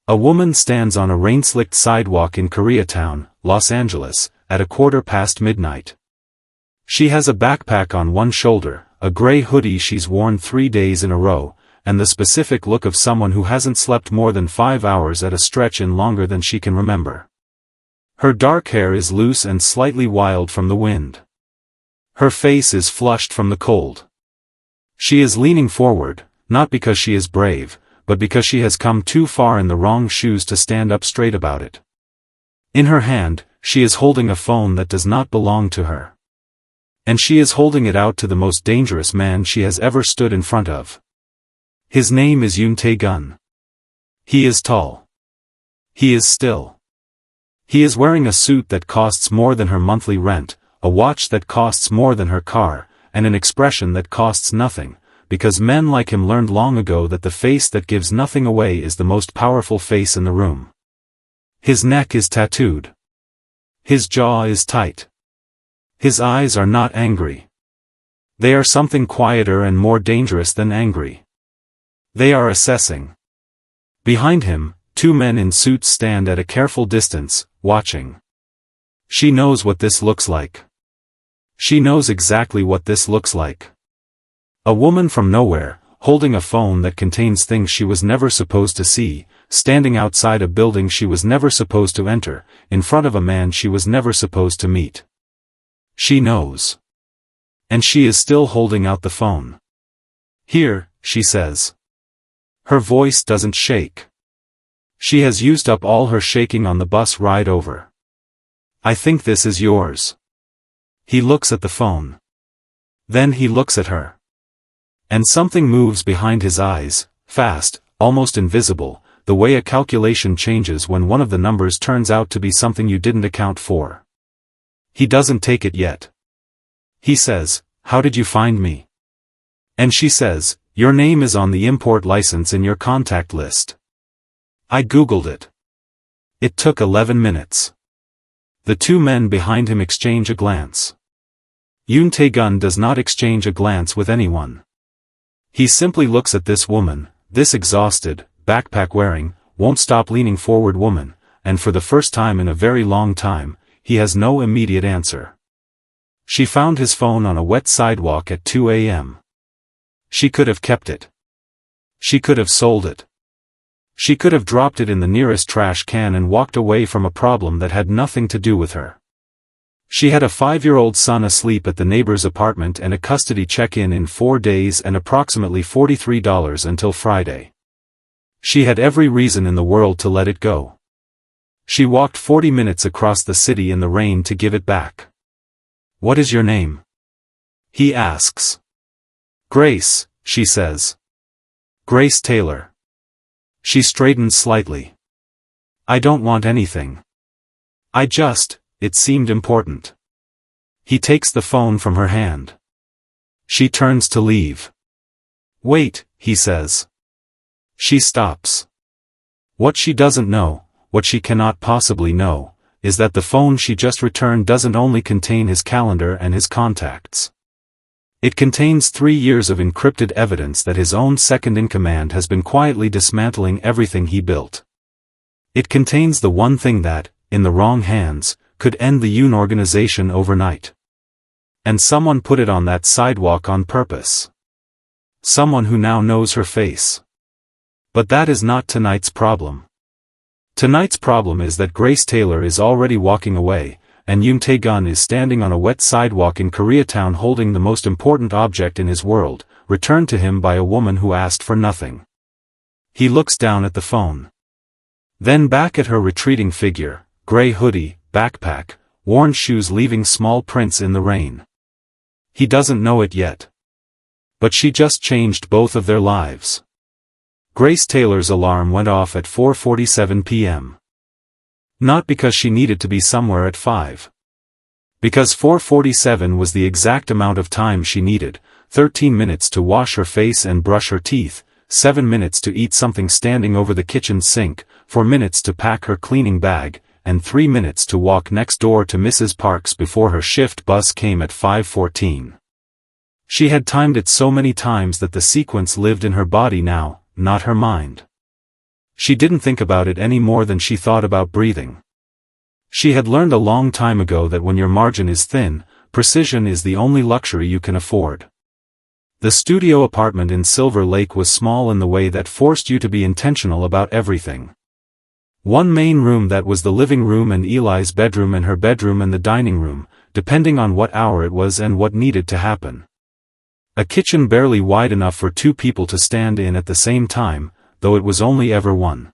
A woman stands on a rain-slicked sidewalk in Koreatown, Los Angeles, at midnight. She has a backpack on one shoulder, a gray hoodie she's worn 3 days in a row, and the specific look of someone who hasn't slept more than 5 hours at a stretch in longer than she can remember. Her dark hair is loose and slightly wild from the wind. Her face is flushed from the cold. She is leaning forward, not because she is brave, but because she has come too far in the wrong shoes to stand up straight about it. In her hand, she is holding a phone that does not belong to her. And she is holding it out to the most dangerous man she has ever stood in front of. His name is Yoon Tae-gun. He is tall. He is still. He is wearing a suit that costs more than her monthly rent, a watch that costs more than her car, and an expression that costs nothing, because men like him learned long ago that the face that gives nothing away is the most powerful face in the room. His neck is tattooed. His jaw is tight. His eyes are not angry. They are something quieter and more dangerous than angry. They are assessing. Behind him, 2 men in suits stand at a careful distance, watching. She knows what this looks like. She knows exactly what this looks like. A woman from nowhere, holding a phone that contains things she was never supposed to see, standing outside a building she was never supposed to enter, in front of a man she was never supposed to meet. She knows. And she is still holding out the phone. "Here," she says. Her voice doesn't shake. She has used up all her shaking on the bus ride over. "I think this is yours." He looks at the phone. Then he looks at her. And something moves behind his eyes, fast, almost invisible, the way a calculation changes when one of the numbers turns out to be something you didn't account for. He doesn't take it yet. He says, "How did you find me?" And she says, "Your name is on the import license in your contact list." "I Googled it." It took 11 minutes. The 2 men behind him exchange a glance. Yoon Tae-gun does not exchange a glance with anyone. He simply looks at this woman, this exhausted, backpack-wearing, won't-stop-leaning-forward woman, and for the first time in a very long time, he has no immediate answer. She found his phone on a wet sidewalk at 2 a.m. She could have kept it. She could have sold it. She could have dropped it in the nearest trash can and walked away from a problem that had nothing to do with her. She had a 5-year-old son asleep at the neighbor's apartment and a custody check-in in 4 days and approximately $43 until Friday. She had every reason in the world to let it go. She walked 40 minutes across the city in the rain to give it back. "What is your name?" he asks. "Grace," she says. "Grace Taylor." She straightens slightly. "I don't want anything. It seemed important." He takes the phone from her hand. She turns to leave. "Wait," he says. She stops. What she doesn't know, what she cannot possibly know, is that the phone she just returned doesn't only contain his calendar and his contacts. It contains 3 years of encrypted evidence that his own second-in-command has been quietly dismantling everything he built. It contains the one thing that, in the wrong hands, could end the Yoon organization overnight. And someone put it on that sidewalk on purpose. Someone who now knows her face. But that is not tonight's problem. Tonight's problem is that Grace Taylor is already walking away, and Yoon Tae-gun is standing on a wet sidewalk in Koreatown holding the most important object in his world, returned to him by a woman who asked for nothing. He looks down at the phone. Then back at her retreating figure, gray hoodie, backpack, worn shoes leaving small prints in the rain. He doesn't know it yet. But she just changed both of their lives. Grace Taylor's alarm went off at 4:47 p.m. Not because she needed to be somewhere at 5. Because 4:47 was the exact amount of time she needed, 13 minutes to wash her face and brush her teeth, 7 minutes to eat something standing over the kitchen sink, 4 minutes to pack her cleaning bag, and 3 minutes to walk next door to Mrs. Parks before her shift bus came at 5:14. She had timed it so many times that the sequence lived in her body now, not her mind. She didn't think about it any more than she thought about breathing. She had learned a long time ago that when your margin is thin, precision is the only luxury you can afford. The studio apartment in Silver Lake was small in the way that forced you to be intentional about everything. One main room that was the living room and Eli's bedroom and her bedroom and the dining room, depending on what hour it was and what needed to happen. A kitchen barely wide enough for two people to stand in at the same time, though it was only ever one.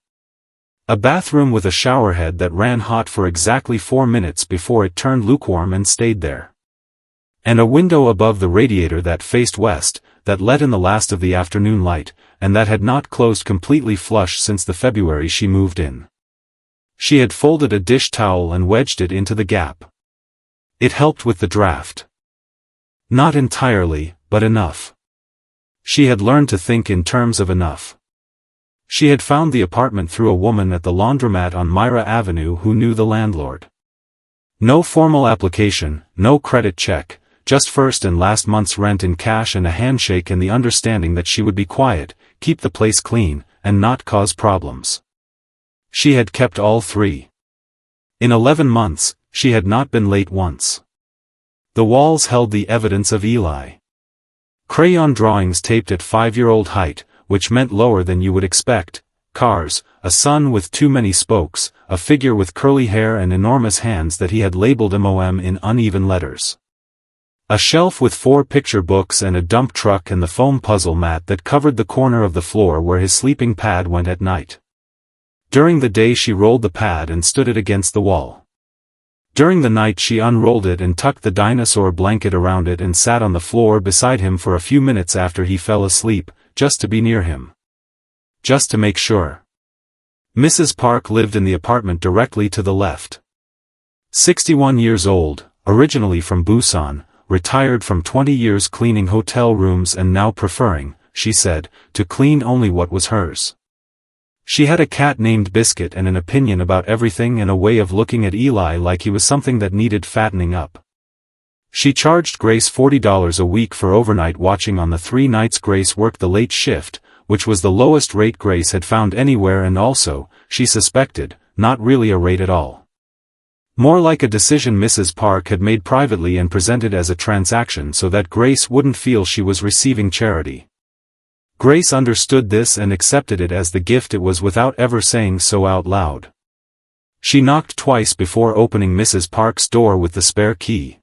A bathroom with a showerhead that ran hot for exactly 4 minutes before it turned lukewarm and stayed there. And a window above the radiator that faced west, that let in the last of the afternoon light, and that had not closed completely flush since the February she moved in. She had folded a dish towel and wedged it into the gap. It helped with the draft. Not entirely, but enough. She had learned to think in terms of enough. She had found the apartment through a woman at the laundromat on Myra Avenue who knew the landlord. No formal application, no credit check, just first and last month's rent in cash and a handshake and the understanding that she would be quiet, keep the place clean, and not cause problems. She had kept all three. In 11 months, she had not been late once. The walls held the evidence of Eli. Crayon drawings taped at 5-year-old height, which meant lower than you would expect, cars, a sun with too many spokes, a figure with curly hair and enormous hands that he had labeled MOM in uneven letters. A shelf with 4 picture books and a dump truck and the foam puzzle mat that covered the corner of the floor where his sleeping pad went at night. During the day she rolled the pad and stood it against the wall. During the night she unrolled it and tucked the dinosaur blanket around it and sat on the floor beside him for a few minutes after he fell asleep, just to be near him. Just to make sure. Mrs. Park lived in the apartment directly to the left. 61 years old, originally from Busan, retired from 20 years cleaning hotel rooms and now preferring, she said, to clean only what was hers. She had a cat named Biscuit and an opinion about everything and a way of looking at Eli like he was something that needed fattening up. She charged Grace $40 a week for overnight watching on the 3 nights Grace worked the late shift, which was the lowest rate Grace had found anywhere and also, she suspected, not really a rate at all. More like a decision Mrs. Park had made privately and presented as a transaction so that Grace wouldn't feel she was receiving charity. Grace understood this and accepted it as the gift it was without ever saying so out loud. She knocked twice before opening Mrs. Park's door with the spare key.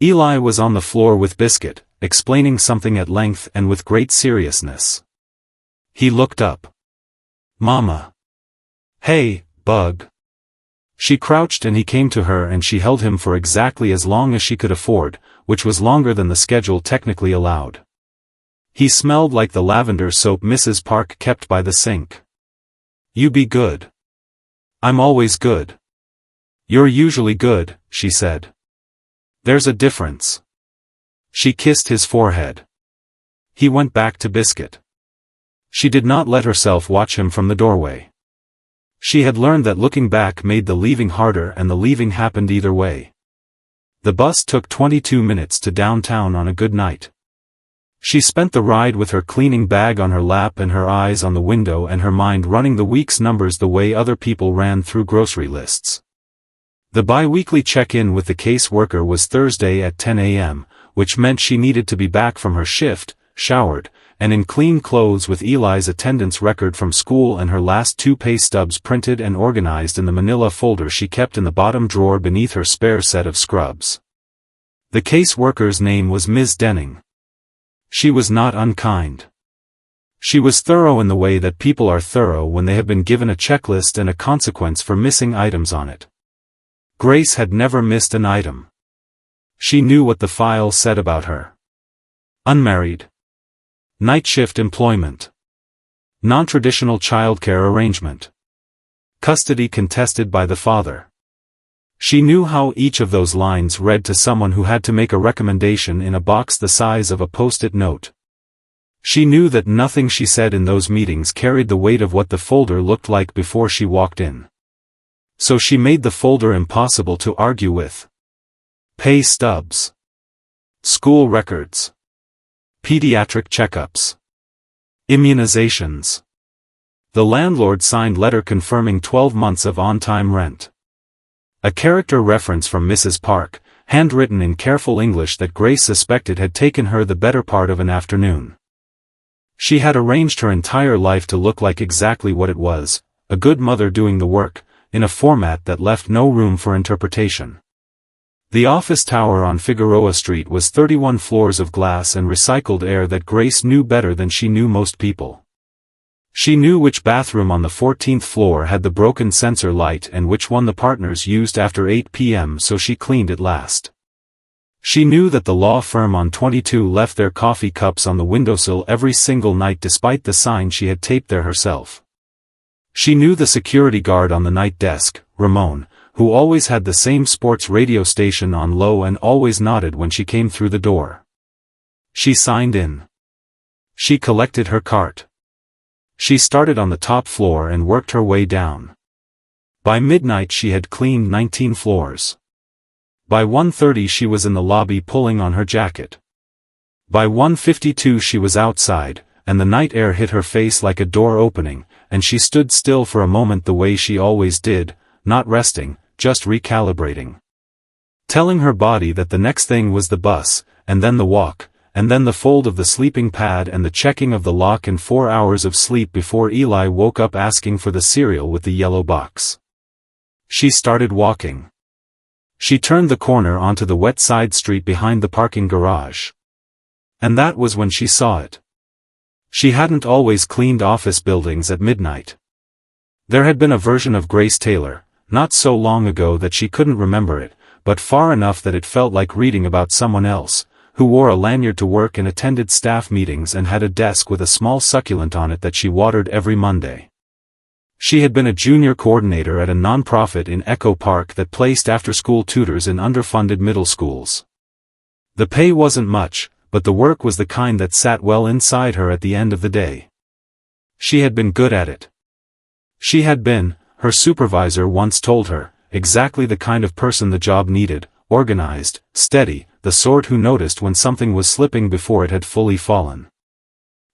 Eli was on the floor with Biscuit, explaining something at length and with great seriousness. He looked up. "Mama." "Hey, Bug." She crouched and he came to her and she held him for exactly as long as she could afford, which was longer than the schedule technically allowed. He smelled like the lavender soap Mrs. Park kept by the sink. "You be good." "I'm always good." "You're usually good," she said. "There's a difference." She kissed his forehead. He went back to Biscuit. She did not let herself watch him from the doorway. She had learned that looking back made the leaving harder and the leaving happened either way. The bus took 22 minutes to downtown on a good night. She spent the ride with her cleaning bag on her lap and her eyes on the window and her mind running the week's numbers the way other people ran through grocery lists. The bi-weekly check-in with the caseworker was Thursday at 10 a.m., which meant she needed to be back from her shift, showered, and in clean clothes with Eli's attendance record from school and her last 2 pay stubs printed and organized in the manila folder she kept in the bottom drawer beneath her spare set of scrubs. The caseworker's name was Ms. Denning. She was not unkind. She was thorough in the way that people are thorough when they have been given a checklist and a consequence for missing items on it. Grace had never missed an item. She knew what the file said about her. Unmarried. Night shift employment. Non-traditional childcare arrangement. Custody contested by the father. She knew how each of those lines read to someone who had to make a recommendation in a box the size of a post-it note. She knew that nothing she said in those meetings carried the weight of what the folder looked like before she walked in. So she made the folder impossible to argue with. Pay stubs. School records. Pediatric checkups. Immunizations. The landlord signed letter confirming 12 months of on-time rent. A character reference from Mrs. Park, handwritten in careful English that Grace suspected had taken her the better part of an afternoon. She had arranged her entire life to look like exactly what it was, a good mother doing the work, in a format that left no room for interpretation. The office tower on Figueroa Street was 31 floors of glass and recycled air that Grace knew better than she knew most people. She knew which bathroom on the 14th floor had the broken sensor light and which one the partners used after 8 p.m. so she cleaned it last. She knew that the law firm on 22 left their coffee cups on the windowsill every single night despite the sign she had taped there herself. She knew the security guard on the night desk, Ramon, who always had the same sports radio station on low and always nodded when she came through the door. She signed in. She collected her cart. She started on the top floor and worked her way down. By midnight she had cleaned 19 floors. By 1:30 she was in the lobby pulling on her jacket. By 1:52 she was outside, and the night air hit her face like a door opening, and she stood still for a moment the way she always did, not resting, just recalibrating. Telling her body that the next thing was the bus, and then the walk, and then the fold of the sleeping pad and the checking of the lock and 4 hours of sleep before Eli woke up asking for the cereal with the yellow box. She started walking. She turned the corner onto the wet side street behind the parking garage. And that was when she saw it. She hadn't always cleaned office buildings at midnight. There had been a version of Grace Taylor, not so long ago that she couldn't remember it, but far enough that it felt like reading about someone else, who wore a lanyard to work and attended staff meetings and had a desk with a small succulent on it that she watered every Monday. She had been a junior coordinator at a nonprofit in Echo Park that placed after-school tutors in underfunded middle schools. The pay wasn't much, but the work was the kind that sat well inside her at the end of the day. She had been good at it. She had been, her supervisor once told her, exactly the kind of person the job needed, organized, steady, the sort who noticed when something was slipping before it had fully fallen.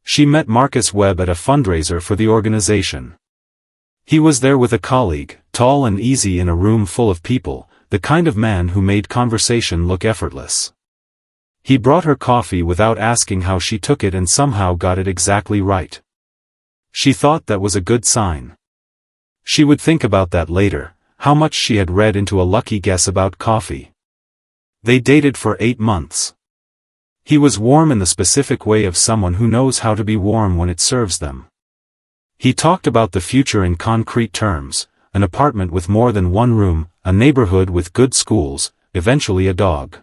She met Marcus Webb at a fundraiser for the organization. He was there with a colleague, tall and easy in a room full of people, the kind of man who made conversation look effortless. He brought her coffee without asking how she took it and somehow got it exactly right. She thought that was a good sign. She would think about that later, how much she had read into a lucky guess about coffee. They dated for 8 months. He was warm in the specific way of someone who knows how to be warm when it serves them. He talked about the future in concrete terms, an apartment with more than one room, a neighborhood with good schools, eventually a dog.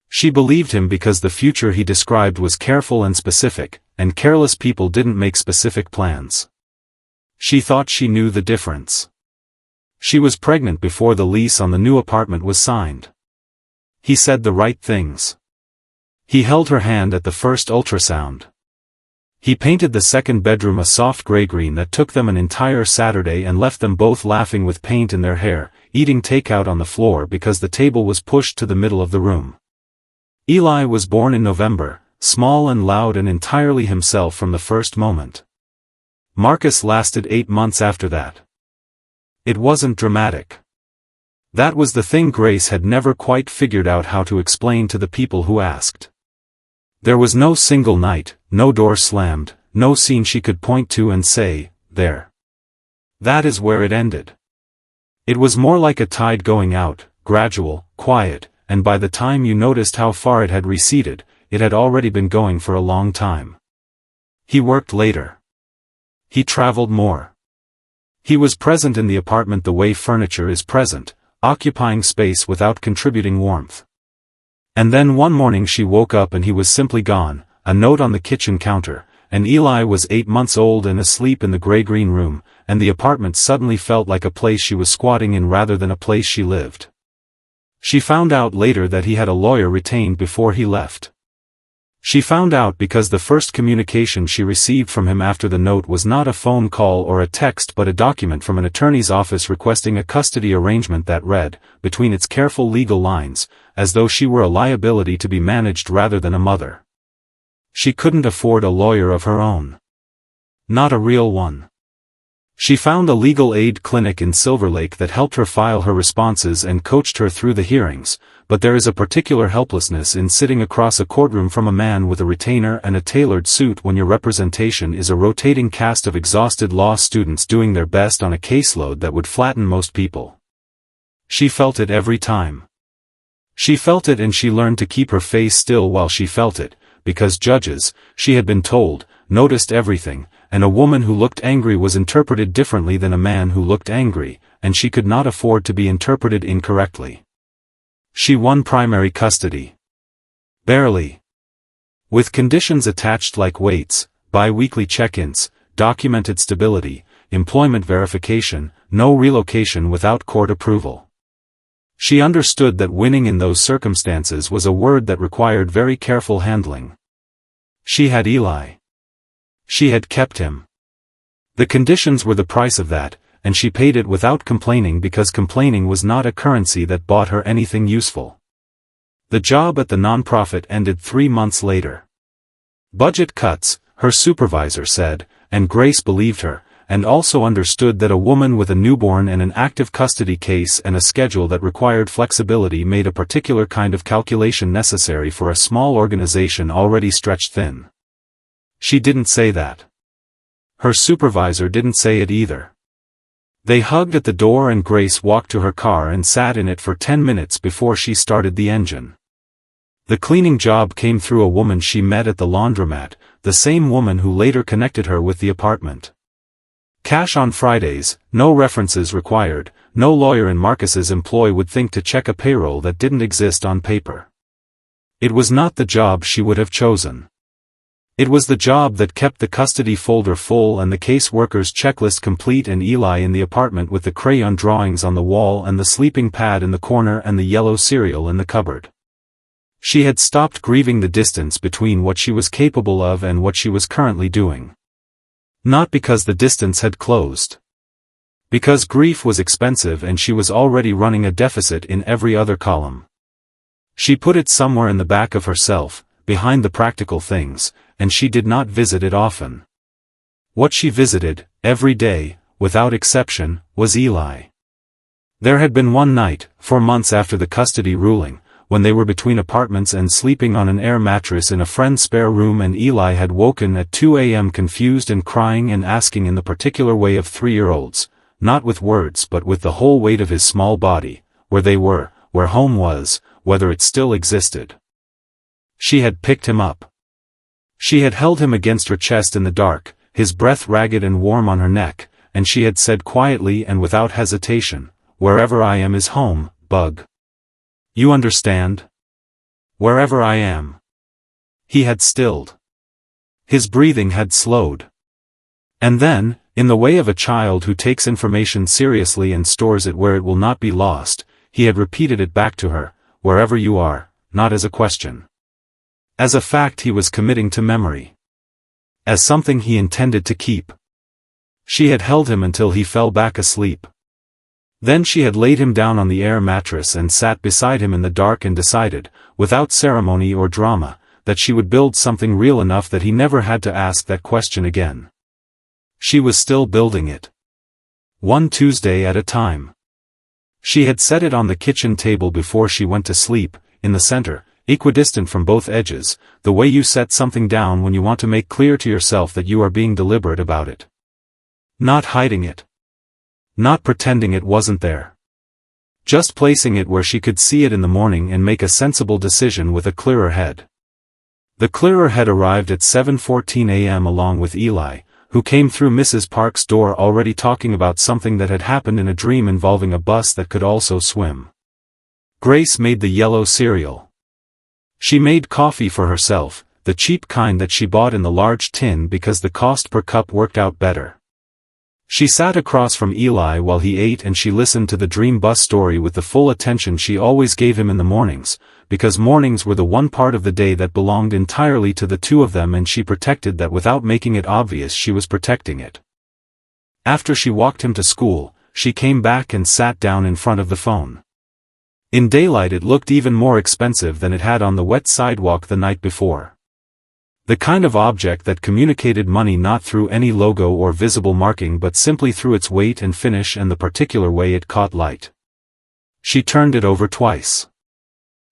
She believed him because the future he described was careful and specific, and careless people didn't make specific plans. She thought she knew the difference. She was pregnant before the lease on the new apartment was signed. He said the right things. He held her hand at the first ultrasound. He painted the second bedroom a soft gray-green that took them an entire Saturday and left them both laughing with paint in their hair, eating takeout on the floor because the table was pushed to the middle of the room. Eli was born in November, small and loud and entirely himself from the first moment. Marcus lasted 8 months after that. It wasn't dramatic. That was the thing Grace had never quite figured out how to explain to the people who asked. There was no single night, no door slammed, no scene she could point to and say, there. That is where it ended. It was more like a tide going out, gradual, quiet, and by the time you noticed how far it had receded, it had already been going for a long time. He worked later. He traveled more. He was present in the apartment the way furniture is present, occupying space without contributing warmth. And then one morning she woke up and he was simply gone, a note on the kitchen counter, and Eli was 8 months old and asleep in the gray-green room, and the apartment suddenly felt like a place she was squatting in rather than a place she lived. She found out later that he had a lawyer retained before he left. She found out because the first communication she received from him after the note was not a phone call or a text but a document from an attorney's office requesting a custody arrangement that read, between its careful legal lines, as though she were a liability to be managed rather than a mother. She couldn't afford a lawyer of her own. Not a real one. She found a legal aid clinic in Silver Lake that helped her file her responses and coached her through the hearings, but there is a particular helplessness in sitting across a courtroom from a man with a retainer and a tailored suit when your representation is a rotating cast of exhausted law students doing their best on a caseload that would flatten most people. She felt it every time. She felt it, and she learned to keep her face still while she felt it, because judges, she had been told, noticed everything, and a woman who looked angry was interpreted differently than a man who looked angry, and she could not afford to be interpreted incorrectly. She won primary custody. Barely. With conditions attached like weights, bi-weekly check-ins, documented stability, employment verification, no relocation without court approval. She understood that winning in those circumstances was a word that required very careful handling. She had Eli. She had kept him. The conditions were the price of that, and she paid it without complaining, because complaining was not a currency that bought her anything useful. The job at the nonprofit ended 3 months later. Budget cuts, her supervisor said, and Grace believed her, and also understood that a woman with a newborn and an active custody case and a schedule that required flexibility made a particular kind of calculation necessary for a small organization already stretched thin. She didn't say that. Her supervisor didn't say it either. They hugged at the door, and Grace walked to her car and sat in it for 10 minutes before she started the engine. The cleaning job came through a woman she met at the laundromat, the same woman who later connected her with the apartment. Cash on Fridays, no references required. No lawyer in Marcus's employ would think to check a payroll that didn't exist on paper. It was not the job she would have chosen. It was the job that kept the custody folder full and the case worker's checklist complete, and Eli in the apartment with the crayon drawings on the wall and the sleeping pad in the corner and the yellow cereal in the cupboard. She had stopped grieving the distance between what she was capable of and what she was currently doing. Not because the distance had closed. Because grief was expensive and she was already running a deficit in every other column. She put it somewhere in the back of herself, behind the practical things, and she did not visit it often. What she visited, every day, without exception, was Eli. There had been one night, 4 months after the custody ruling, when they were between apartments and sleeping on an air mattress in a friend's spare room, and Eli had woken at 2 a.m. confused and crying and asking in the particular way of 3-year-olds, not with words but with the whole weight of his small body, where they were, where home was, whether it still existed. She had picked him up. She had held him against her chest in the dark, his breath ragged and warm on her neck, and she had said quietly and without hesitation, "Wherever I am is home, Bug. You understand? Wherever I am." He had stilled. His breathing had slowed. And then, in the way of a child who takes information seriously and stores it where it will not be lost, he had repeated it back to her, "Wherever you are," not as a question. As a fact he was committing to memory. As something he intended to keep. She had held him until he fell back asleep. Then she had laid him down on the air mattress and sat beside him in the dark and decided, without ceremony or drama, that she would build something real enough that he never had to ask that question again. She was still building it. One Tuesday at a time. She had set it on the kitchen table before she went to sleep, in the center, equidistant from both edges, the way you set something down when you want to make clear to yourself that you are being deliberate about it. Not hiding it. Not pretending it wasn't there. Just placing it where she could see it in the morning and make a sensible decision with a clearer head. The clearer head arrived at 7:14 a.m. along with Eli, who came through Mrs. Park's door already talking about something that had happened in a dream involving a bus that could also swim. Grace made the yellow cereal. She made coffee for herself, the cheap kind that she bought in the large tin because the cost per cup worked out better. She sat across from Eli while he ate, and she listened to the dream bus story with the full attention she always gave him in the mornings, because mornings were the one part of the day that belonged entirely to the two of them, and she protected that without making it obvious she was protecting it. After she walked him to school, she came back and sat down in front of the phone. In daylight it looked even more expensive than it had on the wet sidewalk the night before. The kind of object that communicated money not through any logo or visible marking but simply through its weight and finish and the particular way it caught light. She turned it over twice.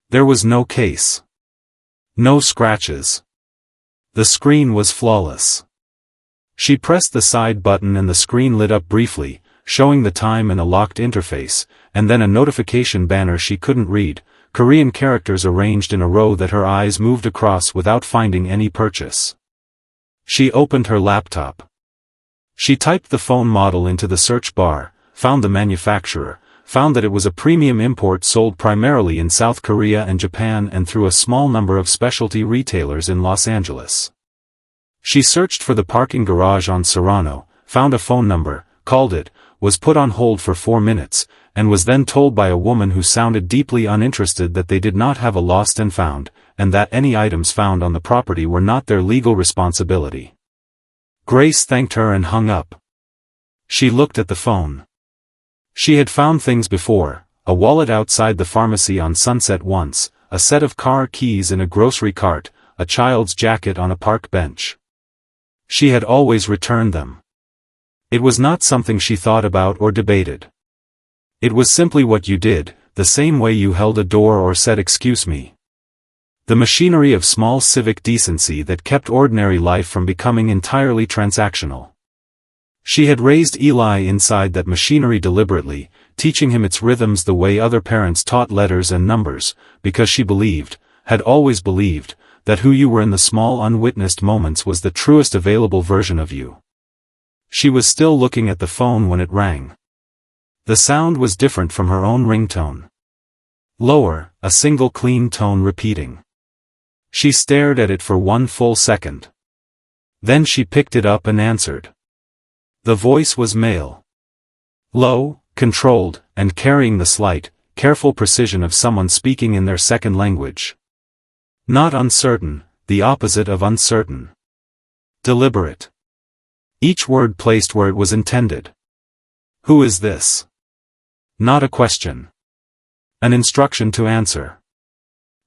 There was no case. No scratches. The screen was flawless. She pressed the side button and the screen lit up briefly, showing the time in a locked interface, and then a notification banner she couldn't read, Korean characters arranged in a row that her eyes moved across without finding any purchase. She opened her laptop. She typed the phone model into the search bar, found the manufacturer, found that it was a premium import sold primarily in South Korea and Japan and through a small number of specialty retailers in Los Angeles. She searched for the parking garage on Serrano, found a phone number, called it, was put on hold for 4 minutes, and was then told by a woman who sounded deeply uninterested that they did not have a lost and found, and that any items found on the property were not their legal responsibility. Grace thanked her and hung up. She looked at the phone. She had found things before, a wallet outside the pharmacy on Sunset once, a set of car keys in a grocery cart, a child's jacket on a park bench. She had always returned them. It was not something she thought about or debated. It was simply what you did, the same way you held a door or said "excuse me." The machinery of small civic decency that kept ordinary life from becoming entirely transactional. She had raised Eli inside that machinery deliberately, teaching him its rhythms the way other parents taught letters and numbers, because she believed, had always believed, that who you were in the small unwitnessed moments was the truest available version of you. She was still looking at the phone when it rang. The sound was different from her own ringtone. Lower, a single clean tone repeating. She stared at it for 1 full second. Then she picked it up and answered. The voice was male. Low, controlled, and carrying the slight, careful precision of someone speaking in their second language. Not uncertain, the opposite of uncertain. Deliberate. Each word placed where it was intended. Who is this? Not a question. An instruction to answer.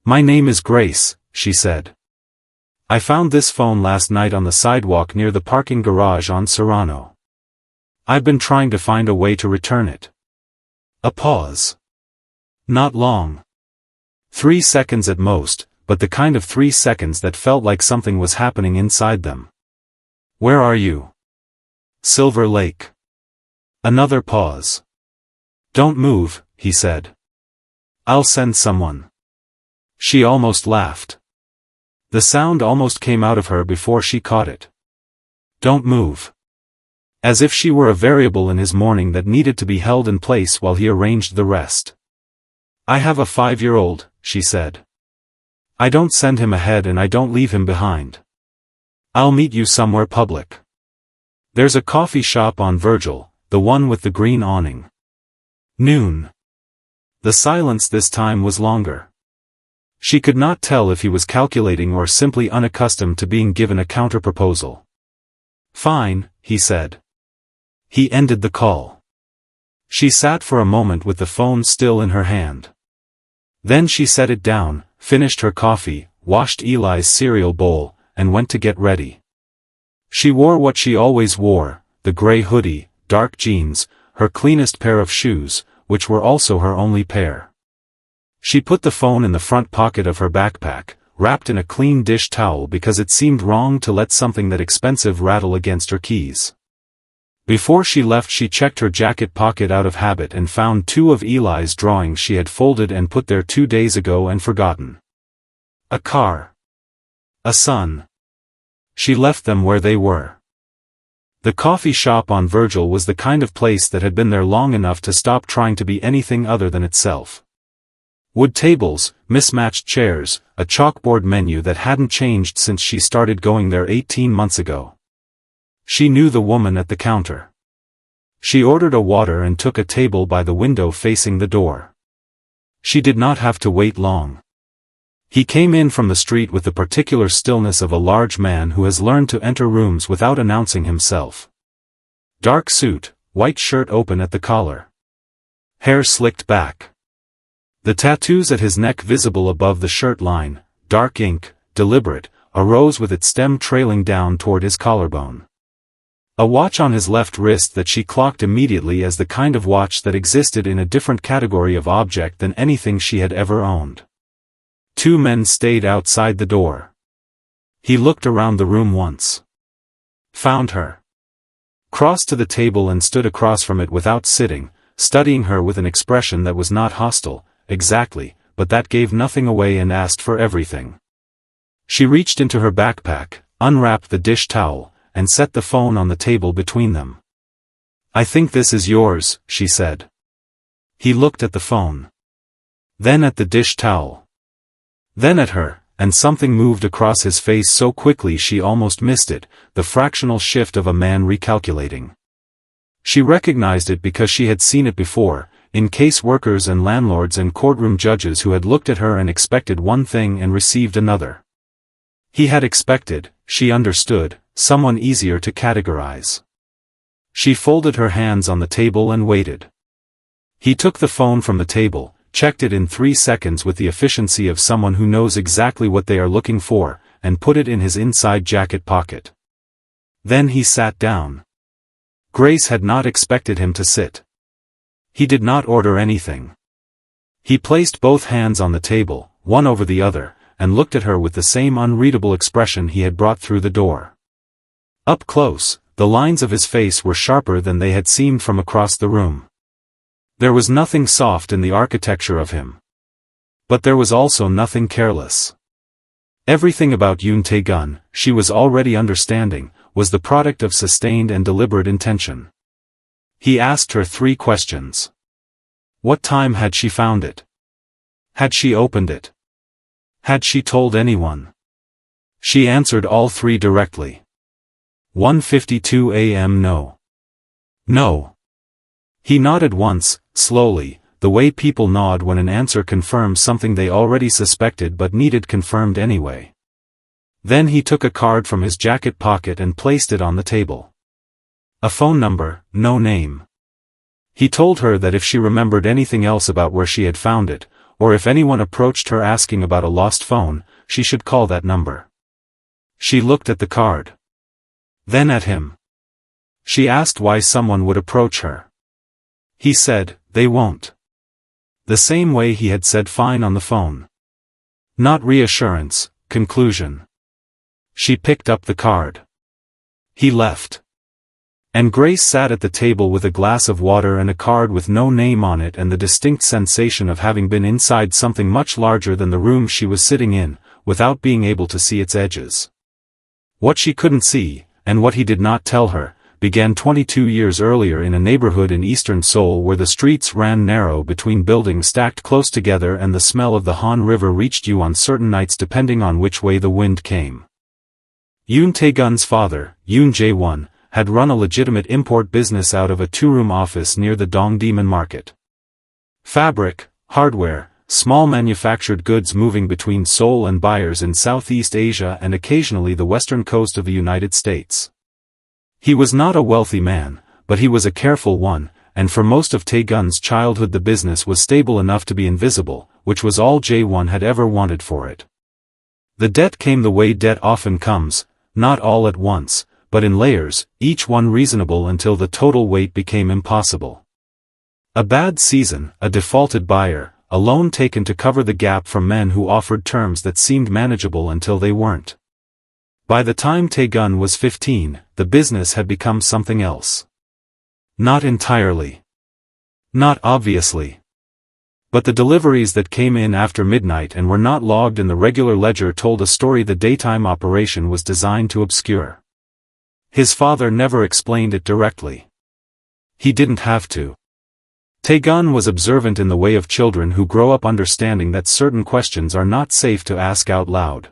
My name is Grace, she said. I found this phone last night on the sidewalk near the parking garage on Serrano. I've been trying to find a way to return it. A pause. Not long. 3 seconds at most, but the kind of 3 seconds that felt like something was happening inside them. Where are you? Silver Lake. Another pause. Don't move, he said. I'll send someone. She almost laughed. The sound almost came out of her before she caught it. Don't move. As if she were a variable in his morning that needed to be held in place while he arranged the rest. I have a 5-year-old, she said. I don't send him ahead and I don't leave him behind. I'll meet you somewhere public. There's a coffee shop on Virgil, the one with the green awning. Noon. The silence this time was longer. She could not tell if he was calculating or simply unaccustomed to being given a counterproposal. Fine, he said. He ended the call. She sat for a moment with the phone still in her hand. Then she set it down, finished her coffee, washed Eli's cereal bowl, and went to get ready. She wore what she always wore, the gray hoodie, dark jeans, her cleanest pair of shoes, which were also her only pair. She put the phone in the front pocket of her backpack, wrapped in a clean dish towel because it seemed wrong to let something that expensive rattle against her keys. Before she left she checked her jacket pocket out of habit and found 2 of Eli's drawings she had folded and put there 2 days ago and forgotten. A car. A son. She left them where they were. The coffee shop on Virgil was the kind of place that had been there long enough to stop trying to be anything other than itself. Wood tables, mismatched chairs, a chalkboard menu that hadn't changed since she started going there 18 months ago. She knew the woman at the counter. She ordered a water and took a table by the window facing the door. She did not have to wait long. He came in from the street with the particular stillness of a large man who has learned to enter rooms without announcing himself. Dark suit, white shirt open at the collar. Hair slicked back. The tattoos at his neck visible above the shirt line, dark ink, deliberate, a rose with its stem trailing down toward his collarbone. A watch on his left wrist that she clocked immediately as the kind of watch that existed in a different category of object than anything she had ever owned. Two men stayed outside the door. He looked around the room once. Found her. Crossed to the table and stood across from it without sitting, studying her with an expression that was not hostile, exactly, but that gave nothing away and asked for everything. She reached into her backpack, unwrapped the dish towel, and set the phone on the table between them. "I think this is yours," she said. He looked at the phone. Then at the dish towel. Then at her, and something moved across his face so quickly she almost missed it, the fractional shift of a man recalculating. She recognized it because she had seen it before, in case workers and landlords and courtroom judges who had looked at her and expected one thing and received another. He had expected, she understood, someone easier to categorize. She folded her hands on the table and waited. He took the phone from the table, checked it in 3 seconds with the efficiency of someone who knows exactly what they are looking for, and put it in his inside jacket pocket. Then he sat down. Grace had not expected him to sit. He did not order anything. He placed both hands on the table, one over the other, and looked at her with the same unreadable expression he had brought through the door. Up close, the lines of his face were sharper than they had seemed from across the room. There was nothing soft in the architecture of him. But there was also nothing careless. Everything about Yoon Tae-gun, she was already understanding, was the product of sustained and deliberate intention. He asked her 3 questions. What time had she found it? Had she opened it? Had she told anyone? She answered all 3 directly. 1:52 a.m. No. No. He nodded once, slowly, the way people nod when an answer confirms something they already suspected but needed confirmed anyway. Then he took a card from his jacket pocket and placed it on the table. A phone number, no name. He told her that if she remembered anything else about where she had found it, or if anyone approached her asking about a lost phone, she should call that number. She looked at the card. Then at him. She asked why someone would approach her. He said, they won't. The same way he had said fine on the phone. Not reassurance, conclusion. She picked up the card. He left. And Grace sat at the table with a glass of water and a card with no name on it and the distinct sensation of having been inside something much larger than the room she was sitting in, without being able to see its edges. What she couldn't see, and what he did not tell her, began 22 years earlier in a neighborhood in eastern Seoul where the streets ran narrow between buildings stacked close together and the smell of the Han River reached you on certain nights depending on which way the wind came. Yoon Tae-gun's father, Yoon Jae-won, had run a legitimate import business out of a 2-room office near the Dongdaemun market. Fabric, hardware, small manufactured goods moving between Seoul and buyers in Southeast Asia and occasionally the western coast of the United States. He was not a wealthy man, but he was a careful one, and for most of Tae-gun's childhood the business was stable enough to be invisible, which was all Jae-won had ever wanted for it. The debt came the way debt often comes, not all at once, but in layers, each one reasonable until the total weight became impossible. A bad season, a defaulted buyer, a loan taken to cover the gap from men who offered terms that seemed manageable until they weren't. By the time Tae-gun was 15, the business had become something else. Not entirely. Not obviously. But the deliveries that came in after midnight and were not logged in the regular ledger told a story the daytime operation was designed to obscure. His father never explained it directly. He didn't have to. Tae-gun was observant in the way of children who grow up understanding that certain questions are not safe to ask out loud.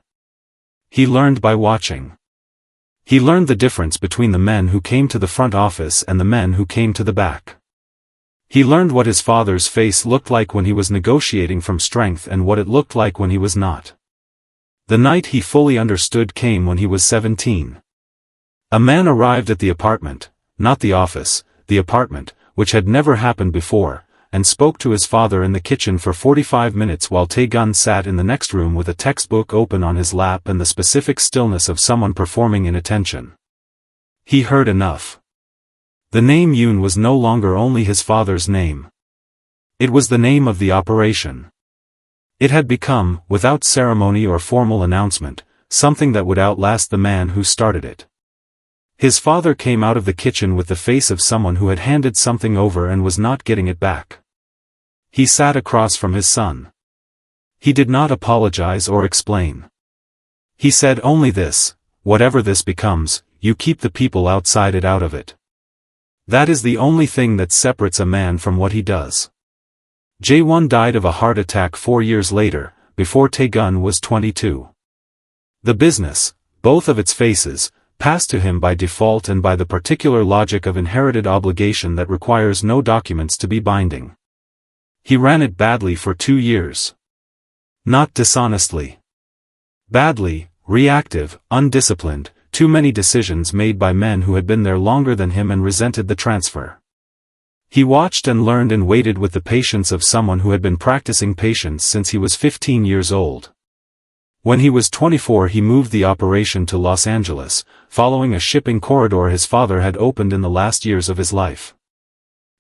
He learned by watching. He learned the difference between the men who came to the front office and the men who came to the back. He learned what his father's face looked like when he was negotiating from strength and what it looked like when he was not. The night he fully understood came when he was 17. A man arrived at the apartment, not the office, the apartment, which had never happened before, and spoke to his father in the kitchen for 45 minutes while Tae-gun sat in the next room with a textbook open on his lap and the specific stillness of someone performing inattention. He heard enough. The name Yoon was no longer only his father's name. It was the name of the operation. It had become, without ceremony or formal announcement, something that would outlast the man who started it. His father came out of the kitchen with the face of someone who had handed something over and was not getting it back. He sat across from his son. He did not apologize or explain. He said only this: whatever this becomes, you keep the people outside it out of it. That is the only thing that separates a man from what he does. Jae-won died of a heart attack 4 years later, before Tae-gun was 22. The business, both of its faces, passed to him by default and by the particular logic of inherited obligation that requires no documents to be binding. He ran it badly for 2 years. Not dishonestly. Badly, reactive, undisciplined, too many decisions made by men who had been there longer than him and resented the transfer. He watched and learned and waited with the patience of someone who had been practicing patience since he was 15 years old. When he was 24 he moved the operation to Los Angeles, following a shipping corridor his father had opened in the last years of his life.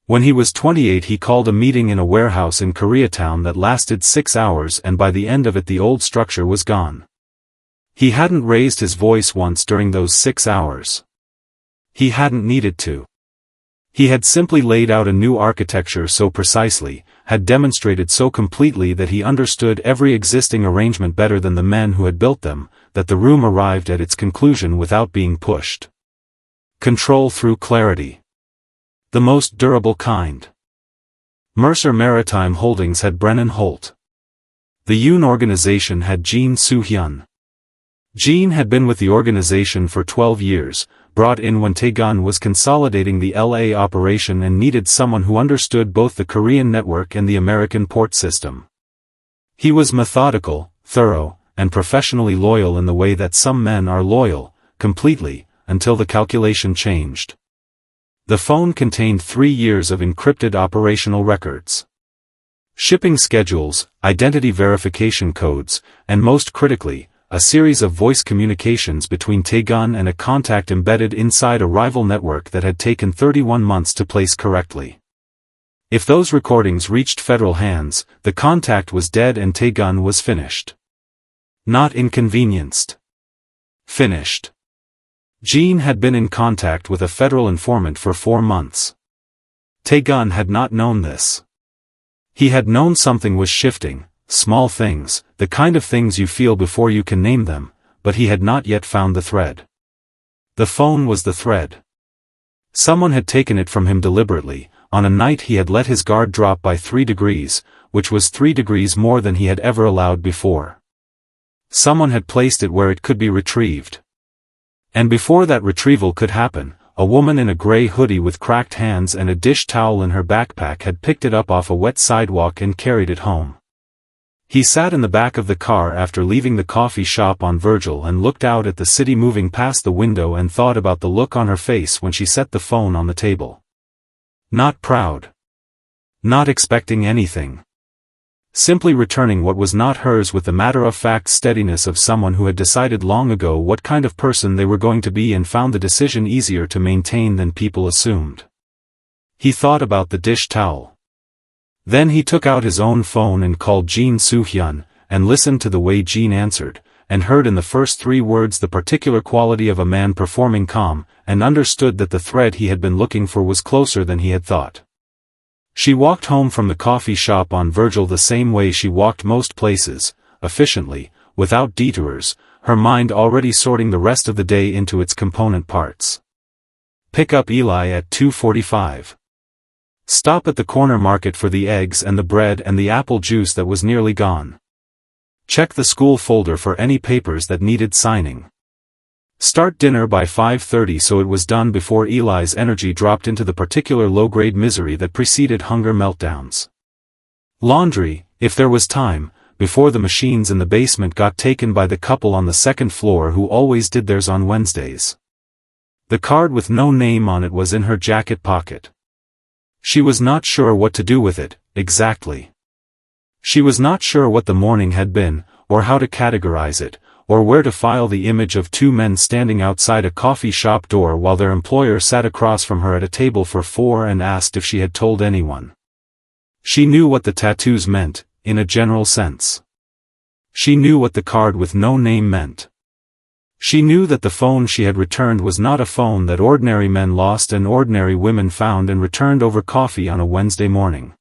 When he was 28 he called a meeting in a warehouse in Koreatown that lasted 6 hours, and by the end of it the old structure was gone. He hadn't raised his voice once during those 6 hours. He hadn't needed to. He had simply laid out a new architecture so precisely, had demonstrated so completely that he understood every existing arrangement better than the men who had built them, that the room arrived at its conclusion without being pushed. Control through clarity. The most durable kind. Mercer Maritime Holdings had Brennan Holt. The Yoon organization had Jin Soo-hyun. Jin had been with the organization for 12 years, brought in when Tae-gun was consolidating the LA operation and needed someone who understood both the Korean network and the American port system. He was methodical, thorough, and professionally loyal in the way that some men are loyal, completely, until the calculation changed. The phone contained 3 years of encrypted operational records. Shipping schedules, identity verification codes, and most critically, a series of voice communications between Tae-gun and a contact embedded inside a rival network that had taken 31 months to place correctly. If those recordings reached federal hands, the contact was dead and Tae-gun was finished. Not inconvenienced. Finished. Jin had been in contact with a federal informant for 4 months. Tae-gun had not known this. He had known something was shifting. Small things, the kind of things you feel before you can name them, but he had not yet found the thread. The phone was the thread. Someone had taken it from him deliberately. On a night he had let his guard drop by 3 degrees, which was 3 degrees more than he had ever allowed before. Someone had placed it where it could be retrieved. And before that retrieval could happen, a woman in a gray hoodie with cracked hands and a dish towel in her backpack had picked it up off a wet sidewalk and carried it home. He sat in the back of the car after leaving the coffee shop on Virgil and looked out at the city moving past the window and thought about the look on her face when she set the phone on the table. Not proud. Not expecting anything. Simply returning what was not hers with the matter-of-fact steadiness of someone who had decided long ago what kind of person they were going to be and found the decision easier to maintain than people assumed. He thought about the dish towel. Then he took out his own phone and called Jin Soo-hyun, and listened to the way Jin answered, and heard in the first 3 words the particular quality of a man performing calm, and understood that the thread he had been looking for was closer than he had thought. She walked home from the coffee shop on Virgil the same way she walked most places, efficiently, without detours, her mind already sorting the rest of the day into its component parts. Pick up Eli at 2:45. Stop at the corner market for the eggs and the bread and the apple juice that was nearly gone. Check the school folder for any papers that needed signing. Start dinner by 5:30 so it was done before Eli's energy dropped into the particular low-grade misery that preceded hunger meltdowns. Laundry, if there was time, before the machines in the basement got taken by the couple on the 2nd floor who always did theirs on Wednesdays. The card with no name on it was in her jacket pocket. She was not sure what to do with it, exactly. She was not sure what the morning had been, or how to categorize it, or where to file the image of two men standing outside a coffee shop door while their employer sat across from her at a table for four and asked if she had told anyone. She knew what the tattoos meant, in a general sense. She knew what the card with no name meant. She knew that the phone she had returned was not a phone that ordinary men lost and ordinary women found and returned over coffee on a Wednesday morning.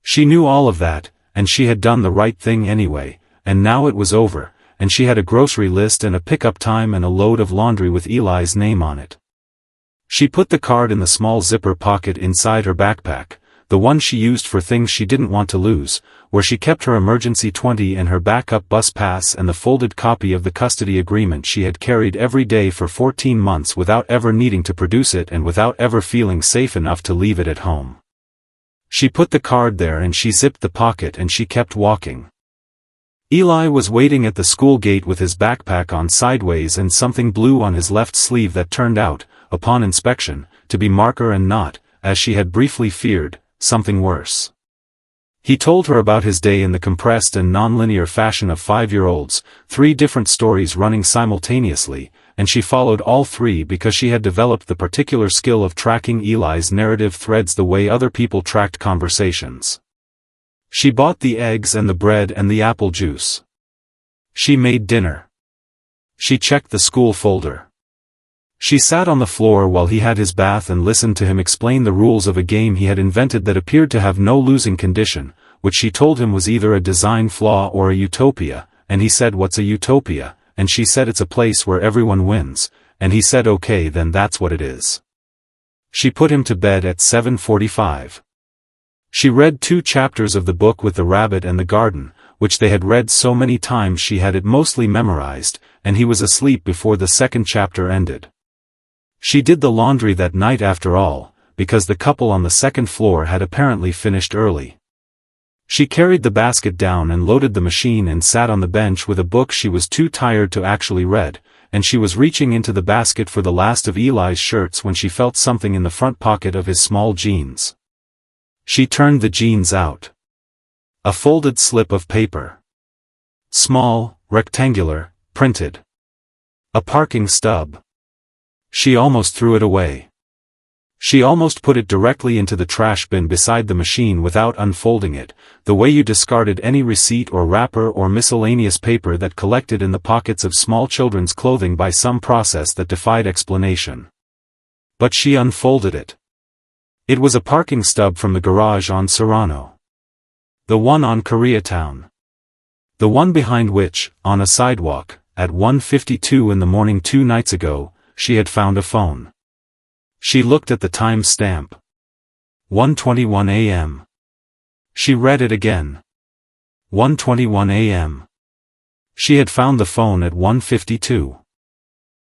She knew all of that, and she had done the right thing anyway, and now it was over, and she had a grocery list and a pickup time and a load of laundry with Eli's name on it. She put the card in the small zipper pocket inside her backpack, the one she used for things she didn't want to lose, where she kept her emergency 20 and her backup bus pass and the folded copy of the custody agreement she had carried every day for 14 months without ever needing to produce it and without ever feeling safe enough to leave it at home. She put the card there and she zipped the pocket and she kept walking. Eli was waiting at the school gate with his backpack on sideways and something blue on his left sleeve that turned out, upon inspection, to be marker and not, as she had briefly feared, something worse. He told her about his day in the compressed and non-linear fashion of 5-year-olds, 3 different stories running simultaneously, and she followed all 3 because she had developed the particular skill of tracking Eli's narrative threads the way other people tracked conversations. She bought the eggs and the bread and the apple juice. She made dinner. She checked the school folder. She sat on the floor while he had his bath and listened to him explain the rules of a game he had invented that appeared to have no losing condition, which she told him was either a design flaw or a utopia, and he said what's a utopia, and she said it's a place where everyone wins, and he said okay then that's what it is. She put him to bed at 7:45. She read 2 chapters of the book with the rabbit and the garden, which they had read so many times she had it mostly memorized, and he was asleep before the 2nd chapter ended. She did the laundry that night after all, because the couple on the 2nd floor had apparently finished early. She carried the basket down and loaded the machine and sat on the bench with a book she was too tired to actually read, and she was reaching into the basket for the last of Eli's shirts when she felt something in the front pocket of his small jeans. She turned the jeans out. A folded slip of paper. Small, rectangular, printed. A parking stub. She almost threw it away. She almost put it directly into the trash bin beside the machine without unfolding it, the way you discarded any receipt or wrapper or miscellaneous paper that collected in the pockets of small children's clothing by some process that defied explanation. But she unfolded it. It was a parking stub from the garage on Serrano. The one on Koreatown. The one behind which, on a sidewalk, at 1:52 in the morning 2 nights ago, she had found a phone. She looked at the time stamp. 1:21 a.m. She read it again. 1:21 a.m. She had found the phone at 1:52.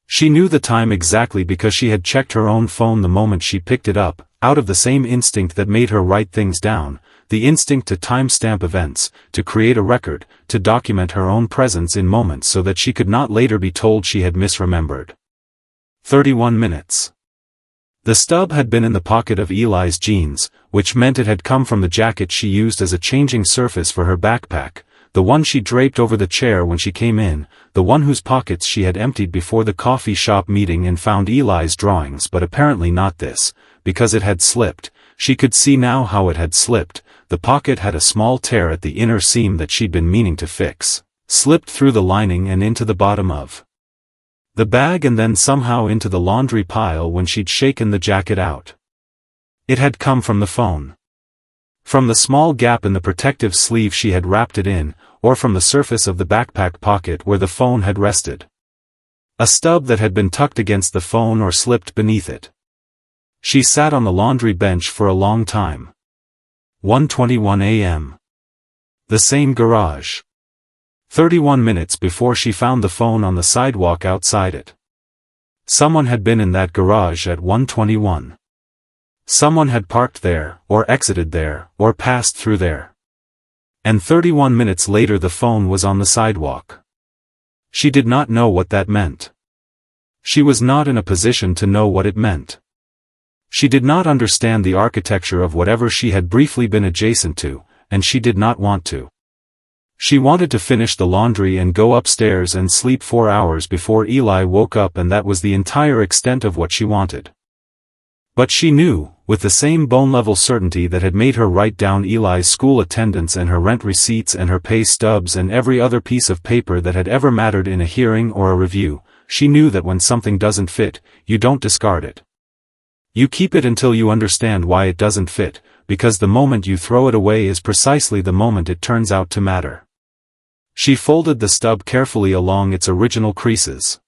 She knew the time exactly because she had checked her own phone the moment she picked it up, out of the same instinct that made her write things down, the instinct to timestamp events, to create a record, to document her own presence in moments so that she could not later be told she had misremembered. 31 minutes. The stub had been in the pocket of Eli's jeans, which meant it had come from the jacket she used as a changing surface for her backpack, the one she draped over the chair when she came in, the one whose pockets she had emptied before the coffee shop meeting and found Eli's drawings but apparently not this, because it had slipped. She could see now how it had slipped. The pocket had a small tear at the inner seam that she'd been meaning to fix, slipped through the lining and into the bottom of the bag and then somehow into the laundry pile when she'd shaken the jacket out. It had come from the phone. From the small gap in the protective sleeve she had wrapped it in, or from the surface of the backpack pocket where the phone had rested. A stub that had been tucked against the phone or slipped beneath it. She sat on the laundry bench for a long time. 1:21 a.m. The same garage. 31 minutes before she found the phone on the sidewalk outside it. Someone had been in that garage at 1:21. Someone had parked there, or exited there, or passed through there. And 31 minutes later the phone was on the sidewalk. She did not know what that meant. She was not in a position to know what it meant. She did not understand the architecture of whatever she had briefly been adjacent to, and she did not want to. She wanted to finish the laundry and go upstairs and sleep 4 hours before Eli woke up, and that was the entire extent of what she wanted. But she knew, with the same bone-level certainty that had made her write down Eli's school attendance and her rent receipts and her pay stubs and every other piece of paper that had ever mattered in a hearing or a review, she knew that when something doesn't fit, you don't discard it. You keep it until you understand why it doesn't fit, because the moment you throw it away is precisely the moment it turns out to matter. She folded the stub carefully along its original creases.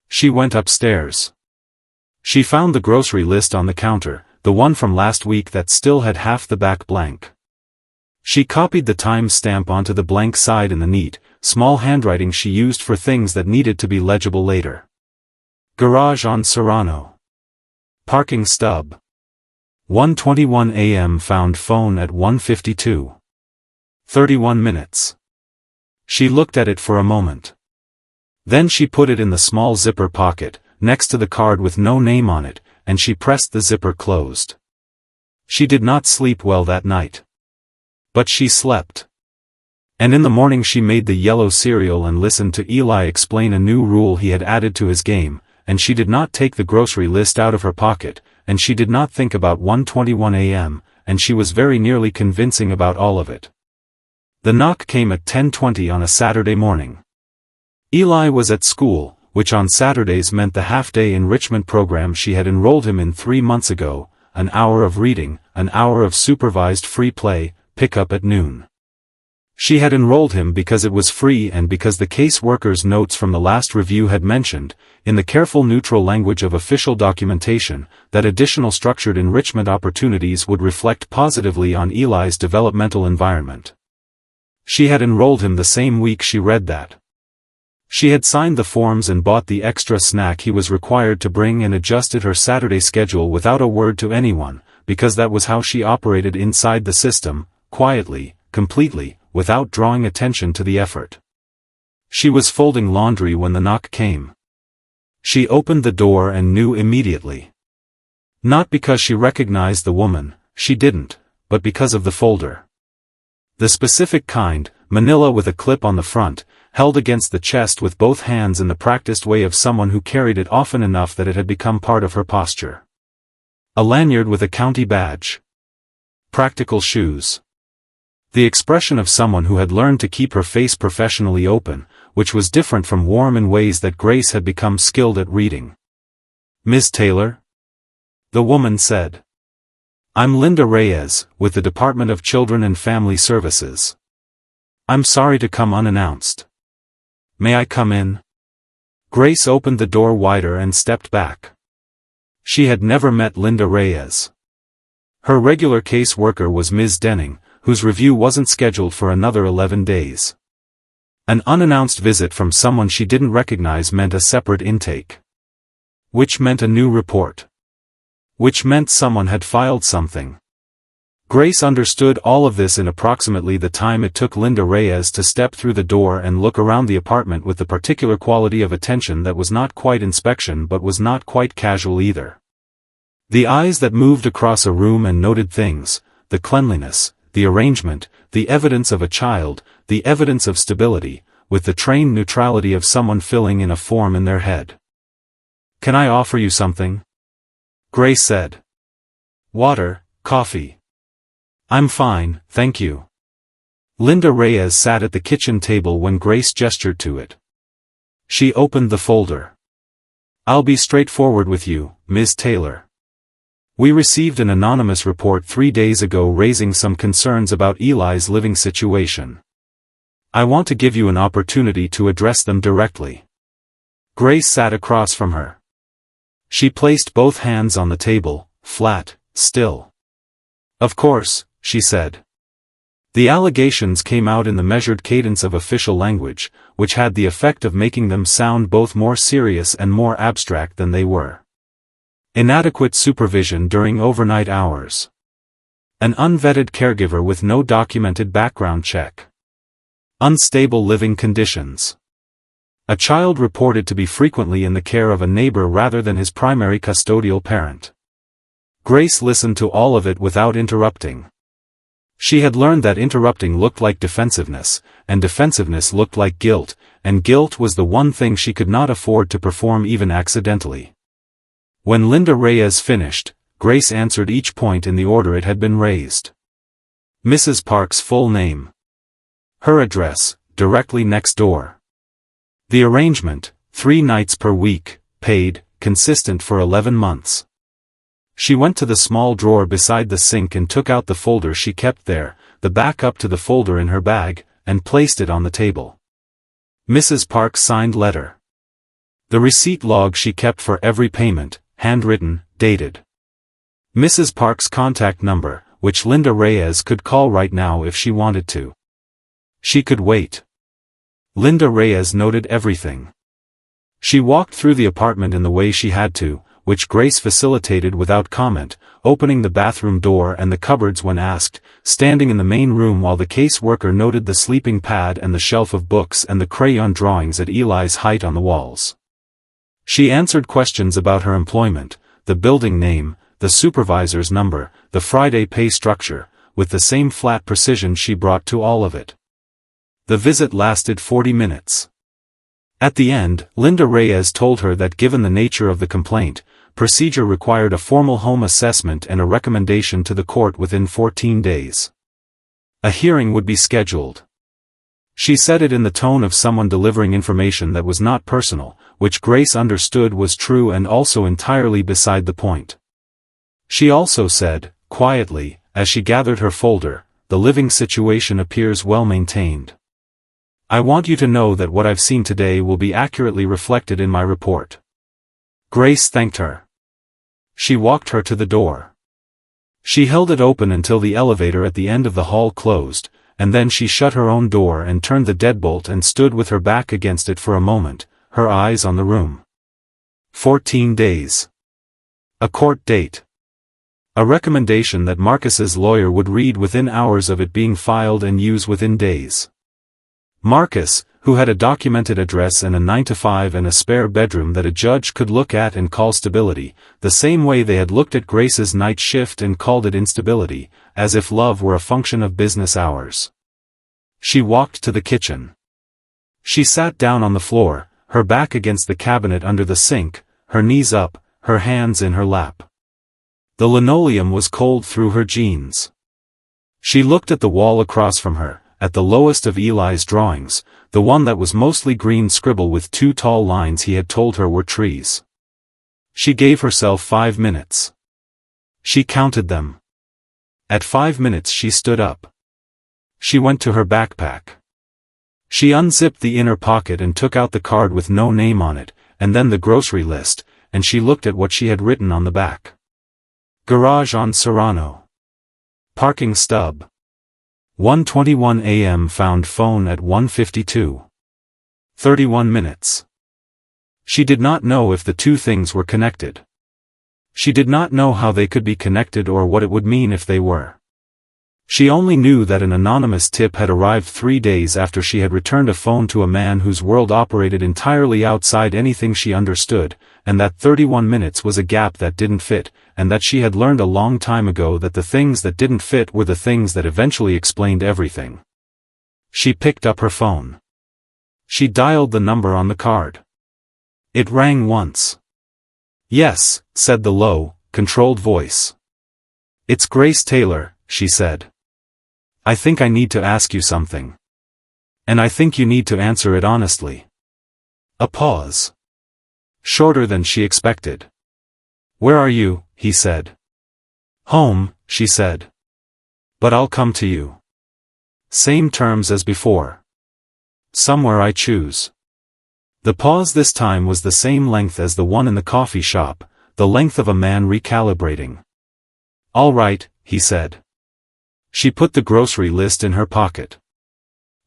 She went upstairs. She found the grocery list on the counter, the one from last week that still had half the back blank. She copied the time stamp onto the blank side in the neat, small handwriting she used for things that needed to be legible later. Garage on Serrano. Parking stub. 1:21 a.m. Found phone at 1:52. 31 minutes. She looked at it for a moment. Then she put it in the small zipper pocket, next to the card with no name on it, and she pressed the zipper closed. She did not sleep well that night. But she slept. And in the morning she made the yellow cereal and listened to Eli explain a new rule he had added to his game, and she did not take the grocery list out of her pocket, and she did not think about 1:21 a.m., and she was very nearly convincing about all of it. The knock came at 10:20 on a Saturday morning. Eli was at school, which on Saturdays meant the half-day enrichment program she had enrolled him in 3 months ago, an hour of reading, an hour of supervised free play, pick-up at noon. She had enrolled him because it was free and because the caseworker's notes from the last review had mentioned, in the careful neutral language of official documentation, that additional structured enrichment opportunities would reflect positively on Eli's developmental environment. She had enrolled him the same week she read that. She had signed the forms and bought the extra snack he was required to bring and adjusted her Saturday schedule without a word to anyone, because that was how she operated inside the system, quietly, completely, without drawing attention to the effort. She was folding laundry when the knock came. She opened the door and knew immediately. Not because she recognized the woman, she didn't, but because of the folder. The specific kind, manila with a clip on the front, held against the chest with both hands in the practiced way of someone who carried it often enough that it had become part of her posture. A lanyard with a county badge. Practical shoes. The expression of someone who had learned to keep her face professionally open, which was different from warm in ways that Grace had become skilled at reading. "Miss Taylor?" The woman said. "I'm Linda Reyes, with the Department of Children and Family Services. I'm sorry to come unannounced. May I come in?" Grace opened the door wider and stepped back. She had never met Linda Reyes. Her regular case worker was Ms. Denning, whose review wasn't scheduled for another 11 days. An unannounced visit from someone she didn't recognize meant a separate intake. Which meant a new report. Which meant someone had filed something. Grace understood all of this in approximately the time it took Linda Reyes to step through the door and look around the apartment with the particular quality of attention that was not quite inspection but was not quite casual either. The eyes that moved across a room and noted things, the cleanliness, the arrangement, the evidence of a child, the evidence of stability, with the trained neutrality of someone filling in a form in their head. "Can I offer you something?" Grace said. "Water, coffee." "I'm fine, thank you." Linda Reyes sat at the kitchen table when Grace gestured to it. She opened the folder. "I'll be straightforward with you, Ms. Taylor. We received an anonymous report 3 days ago raising some concerns about Eli's living situation. I want to give you an opportunity to address them directly." Grace sat across from her. She placed both hands on the table, flat, still. "Of course," she said. The allegations came out in the measured cadence of official language, which had the effect of making them sound both more serious and more abstract than they were. Inadequate supervision during overnight hours. An unvetted caregiver with no documented background check. Unstable living conditions. A child reported to be frequently in the care of a neighbor rather than his primary custodial parent. Grace listened to all of it without interrupting. She had learned that interrupting looked like defensiveness, and defensiveness looked like guilt, and guilt was the one thing she could not afford to perform even accidentally. When Linda Reyes finished, Grace answered each point in the order it had been raised. Mrs. Park's full name. Her address, directly next door. The arrangement, 3 nights per week, paid, consistent for 11 months. She went to the small drawer beside the sink and took out the folder she kept there, the back up to the folder in her bag, and placed it on the table. Mrs. Park's signed letter. The receipt log she kept for every payment, handwritten, dated. Mrs. Park's contact number, which Linda Reyes could call right now if she wanted to. She could wait. Linda Reyes noted everything. She walked through the apartment in the way she had to, which Grace facilitated without comment, opening the bathroom door and the cupboards when asked, standing in the main room while the caseworker noted the sleeping pad and the shelf of books and the crayon drawings at Eli's height on the walls. She answered questions about her employment, the building name, the supervisor's number, the Friday pay structure, with the same flat precision she brought to all of it. The visit lasted 40 minutes. At the end, Linda Reyes told her that given the nature of the complaint, procedure required a formal home assessment and a recommendation to the court within 14 days. A hearing would be scheduled. She said it in the tone of someone delivering information that was not personal, which Grace understood was true and also entirely beside the point. She also said, quietly, as she gathered her folder, "The living situation appears well maintained. I want you to know that what I've seen today will be accurately reflected in my report." Grace thanked her. She walked her to the door. She held it open until the elevator at the end of the hall closed, and then she shut her own door and turned the deadbolt and stood with her back against it for a moment, her eyes on the room. 14 days. A court date. A recommendation that Marcus's lawyer would read within hours of it being filed and use within days. Marcus, who had a documented address and a 9-to-5 and a spare bedroom that a judge could look at and call stability, the same way they had looked at Grace's night shift and called it instability, as if love were a function of business hours. She walked to the kitchen. She sat down on the floor, her back against the cabinet under the sink, her knees up, her hands in her lap. The linoleum was cold through her jeans. She looked at the wall across from her, at the lowest of Eli's drawings, the one that was mostly green scribble with 2 tall lines he had told her were trees. She gave herself 5 minutes. She counted them. At 5 minutes she stood up. She went to her backpack. She unzipped the inner pocket and took out the card with no name on it, and then the grocery list, and she looked at what she had written on the back. Garage on Serrano. Parking stub. 1:21 a.m. Found phone at 1:52. 31 minutes. She did not know if the two things were connected. She did not know how they could be connected or what it would mean if they were. She only knew that an anonymous tip had arrived 3 days after she had returned a phone to a man whose world operated entirely outside anything she understood, and that 31 minutes was a gap that didn't fit, and that she had learned a long time ago that the things that didn't fit were the things that eventually explained everything. She picked up her phone. She dialed the number on the card. It rang once. "Yes," said the low, controlled voice. "It's Grace Taylor," she said. "I think I need to ask you something. And I think you need to answer it honestly." A pause. Shorter than she expected. "Where are you?" he said. "Home," she said. "But I'll come to you." Same terms as before. "Somewhere I choose." The pause this time was the same length as the one in the coffee shop, the length of a man recalibrating. "All right," he said. She put the grocery list in her pocket.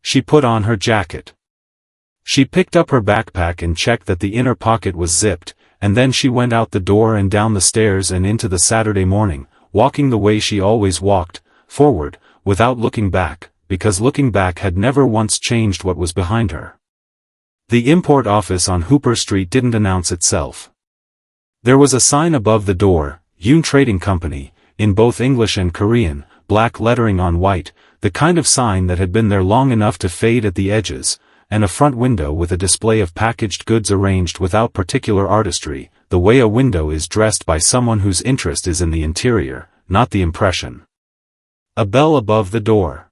She put on her jacket. She picked up her backpack and checked that the inner pocket was zipped, and then she went out the door and down the stairs and into the Saturday morning, walking the way she always walked, forward, without looking back, because looking back had never once changed what was behind her. The import office on Hooper Street didn't announce itself. There was a sign above the door, Yoon Trading Company, in both English and Korean, black lettering on white, the kind of sign that had been there long enough to fade at the edges, and a front window with a display of packaged goods arranged without particular artistry, the way a window is dressed by someone whose interest is in the interior, not the impression. A bell above the door.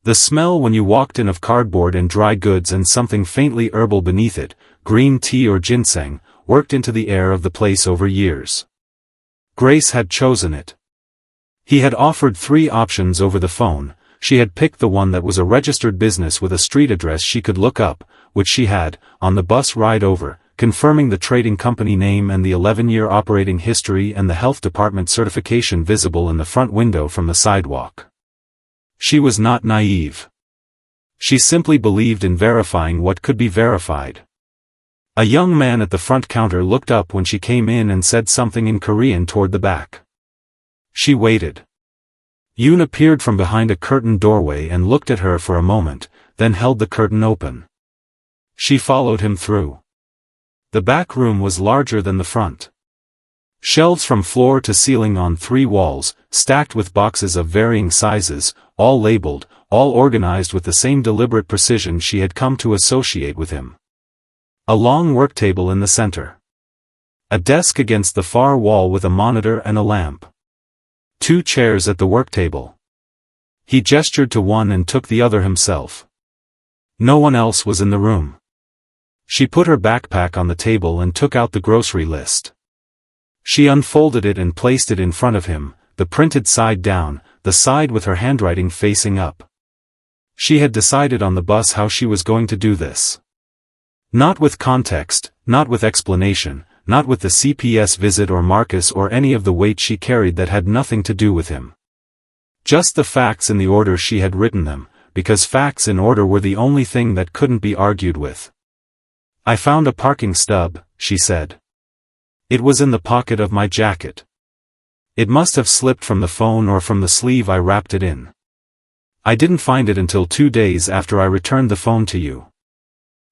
The smell when you walked in of cardboard and dry goods and something faintly herbal beneath it, green tea or ginseng, worked into the air of the place over years. Grace had chosen it. He had offered 3 options over the phone. She had picked the one that was a registered business with a street address she could look up, which she had, on the bus ride over, confirming the trading company name and the 11-year operating history and the health department certification visible in the front window from the sidewalk. She was not naive. She simply believed in verifying what could be verified. A young man at the front counter looked up when she came in and said something in Korean toward the back. She waited. Yoon appeared from behind a curtained doorway and looked at her for a moment, then held the curtain open. She followed him through. The back room was larger than the front. Shelves from floor to ceiling on 3 walls, stacked with boxes of varying sizes, all labeled, all organized with the same deliberate precision she had come to associate with him. A long work table in the center. A desk against the far wall with a monitor and a lamp. 2 chairs at the work table. He gestured to one and took the other himself. No one else was in the room. She put her backpack on the table and took out the grocery list. She unfolded it and placed it in front of him, the printed side down, the side with her handwriting facing up. She had decided on the bus how she was going to do this. Not with context, not with explanation, not with the CPS visit or Marcus or any of the weight she carried that had nothing to do with him. Just the facts in the order she had written them, because facts in order were the only thing that couldn't be argued with. I found a parking stub, she said. It was in the pocket of my jacket. It must have slipped from the phone or from the sleeve I wrapped it in. I didn't find it until 2 days after I returned the phone to you.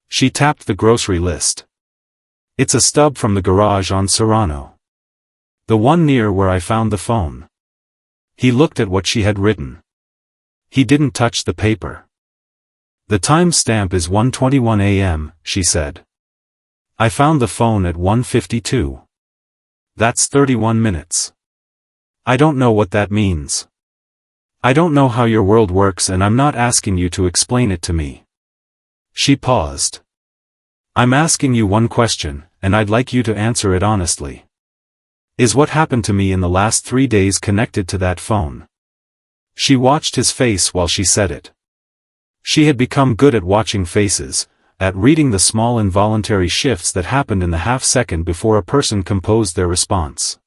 She tapped the grocery list. It's a stub from the garage on Serrano. The one near where I found the phone. He looked at what she had written. He didn't touch the paper. The time stamp is 1:21 a.m., she said. I found the phone at 1:52. That's 31 minutes. I don't know what that means. I don't know how your world works and I'm not asking you to explain it to me. She paused. I'm asking you one question, and I'd like you to answer it honestly. Is what happened to me in the last 3 days connected to that phone? She watched his face while she said it. She had become good at watching faces, at reading the small involuntary shifts that happened in the half-second before a person composed their response.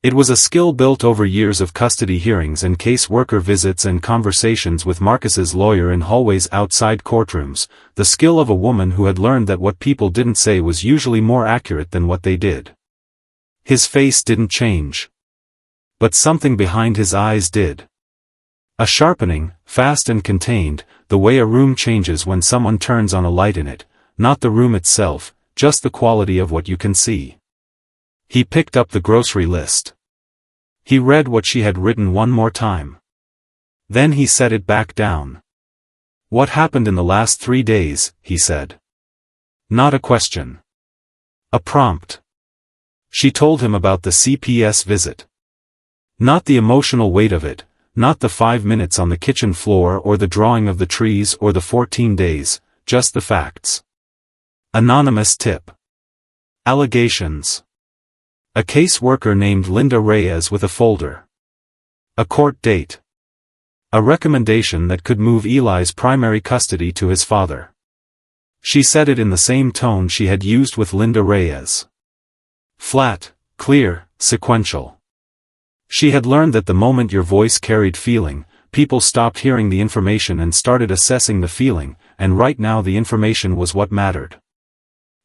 It was a skill built over years of custody hearings and case worker visits and conversations with Marcus's lawyer in hallways outside courtrooms, the skill of a woman who had learned that what people didn't say was usually more accurate than what they did. His face didn't change. But something behind his eyes did. A sharpening, fast and contained, the way a room changes when someone turns on a light in it, not the room itself, just the quality of what you can see. He picked up the grocery list. He read what she had written one more time. Then he set it back down. What happened in the last 3 days, he said. Not a question. A prompt. She told him about the CPS visit. Not the emotional weight of it, not the 5 minutes on the kitchen floor or the drawing of the trees or the 14 days, just the facts. Anonymous tip. Allegations. A case worker named Linda Reyes with a folder. A court date. A recommendation that could move Eli's primary custody to his father. She said it in the same tone she had used with Linda Reyes. Flat, clear, sequential. She had learned that the moment your voice carried feeling, people stopped hearing the information and started assessing the feeling, and right now the information was what mattered.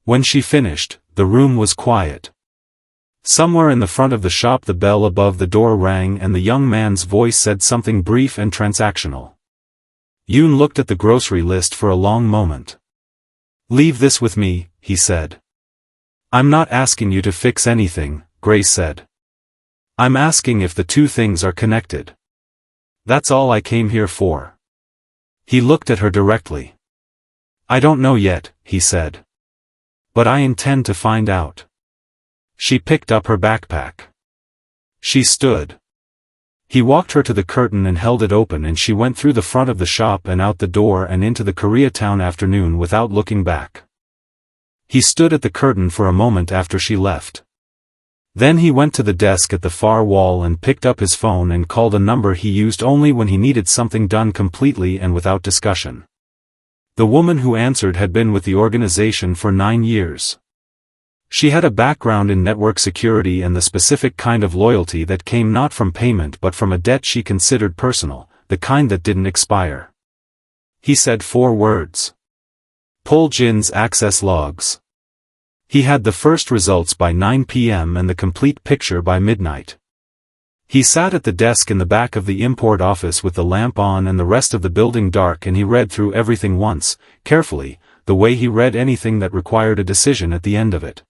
When she finished, the room was quiet. Somewhere in the front of the shop the bell above the door rang and the young man's voice said something brief and transactional. Yoon looked at the grocery list for a long moment. Leave this with me, he said. I'm not asking you to fix anything, Grace said. I'm asking if the two things are connected. That's all I came here for. He looked at her directly. I don't know yet, he said. But I intend to find out. She picked up her backpack. She stood. He walked her to the curtain and held it open, and she went through the front of the shop and out the door and into the Koreatown afternoon without looking back. He stood at the curtain for a moment after she left. Then he went to the desk at the far wall and picked up his phone and called a number he used only when he needed something done completely and without discussion. The woman who answered had been with the organization for 9 years. She had a background in network security and the specific kind of loyalty that came not from payment but from a debt she considered personal, the kind that didn't expire. He said 4 words. Pull Jin's access logs. He had the first results by 9 p.m. and the complete picture by midnight. He sat at the desk in the back of the import office with the lamp on and the rest of the building dark, and he read through everything once, carefully, the way he read anything that required a decision at the end of it.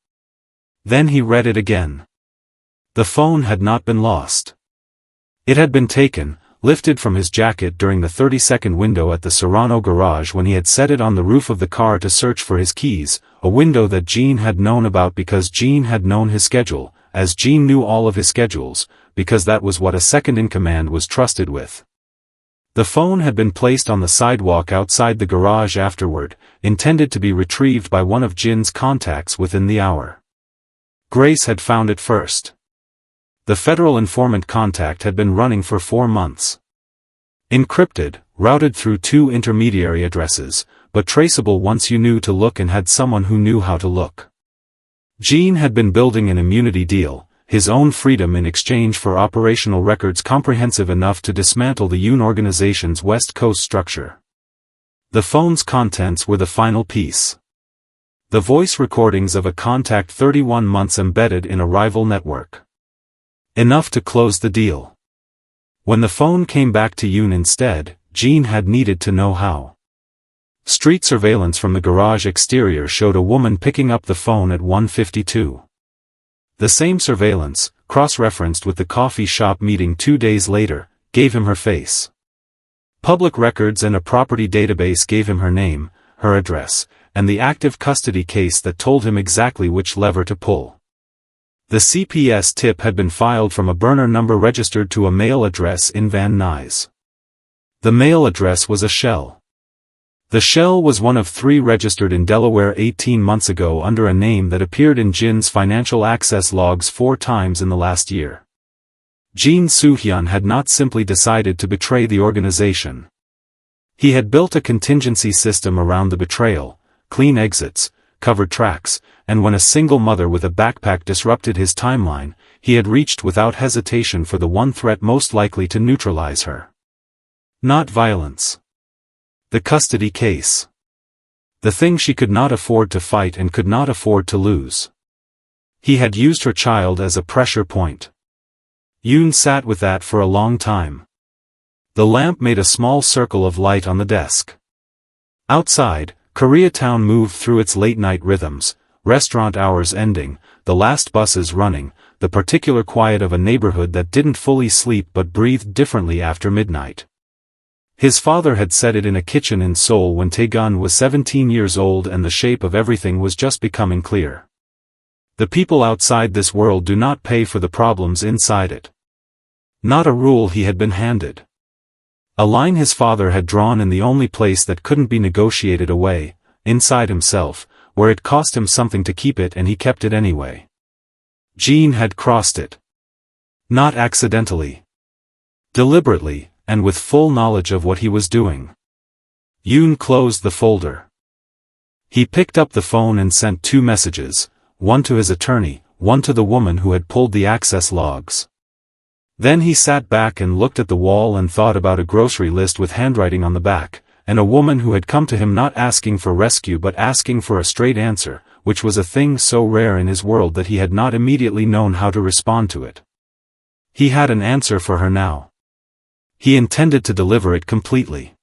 Then he read it again. The phone had not been lost. It had been taken, lifted from his jacket during the 30-second window at the Serrano garage when he had set it on the roof of the car to search for his keys, a window that Jean had known about because Jean had known his schedule, as Jean knew all of his schedules, because that was what a second-in-command was trusted with. The phone had been placed on the sidewalk outside the garage afterward, intended to be retrieved by one of Jin's contacts within the hour. Grace had found it first. The federal informant contact had been running for 4 months. Encrypted, routed through 2 intermediary addresses, but traceable once you knew to look and had someone who knew how to look. Jean had been building an immunity deal, his own freedom in exchange for operational records comprehensive enough to dismantle the Yoon organization's West Coast structure. The phone's contents were the final piece. The voice recordings of a contact 31 months embedded in a rival network. Enough to close the deal. When the phone came back to Yoon instead, Jean had needed to know how. Street surveillance from the garage exterior showed a woman picking up the phone at 1:52. The same surveillance, cross-referenced with the coffee shop meeting 2 days later, gave him her face. Public records and a property database gave him her name, her address, and the active custody case that told him exactly which lever to pull. The CPS tip had been filed from a burner number registered to a mail address in Van Nuys. The mail address was a shell. The shell was one of 3 registered in Delaware 18 months ago under a name that appeared in Jin's financial access logs 4 times in the last year. Jin Soo-hyun had not simply decided to betray the organization. He had built a contingency system around the betrayal, clean exits, covered tracks, and when a single mother with a backpack disrupted his timeline, he had reached without hesitation for the one threat most likely to neutralize her. Not violence. The custody case. The thing she could not afford to fight and could not afford to lose. He had used her child as a pressure point. Yoon sat with that for a long time. The lamp made a small circle of light on the desk. Outside, Koreatown moved through its late-night rhythms, restaurant hours ending, the last buses running, the particular quiet of a neighborhood that didn't fully sleep but breathed differently after midnight. His father had said it in a kitchen in Seoul when Taegun was 17 years old and the shape of everything was just becoming clear. The people outside this world do not pay for the problems inside it. Not a rule he had been handed. A line his father had drawn in the only place that couldn't be negotiated away, inside himself, where it cost him something to keep it and he kept it anyway. Jean had crossed it. Not accidentally. Deliberately, and with full knowledge of what he was doing. Yoon closed the folder. He picked up the phone and sent 2 messages, one to his attorney, one to the woman who had pulled the access logs. Then he sat back and looked at the wall and thought about a grocery list with handwriting on the back, and a woman who had come to him not asking for rescue but asking for a straight answer, which was a thing so rare in his world that he had not immediately known how to respond to it. He had an answer for her now. He intended to deliver it completely.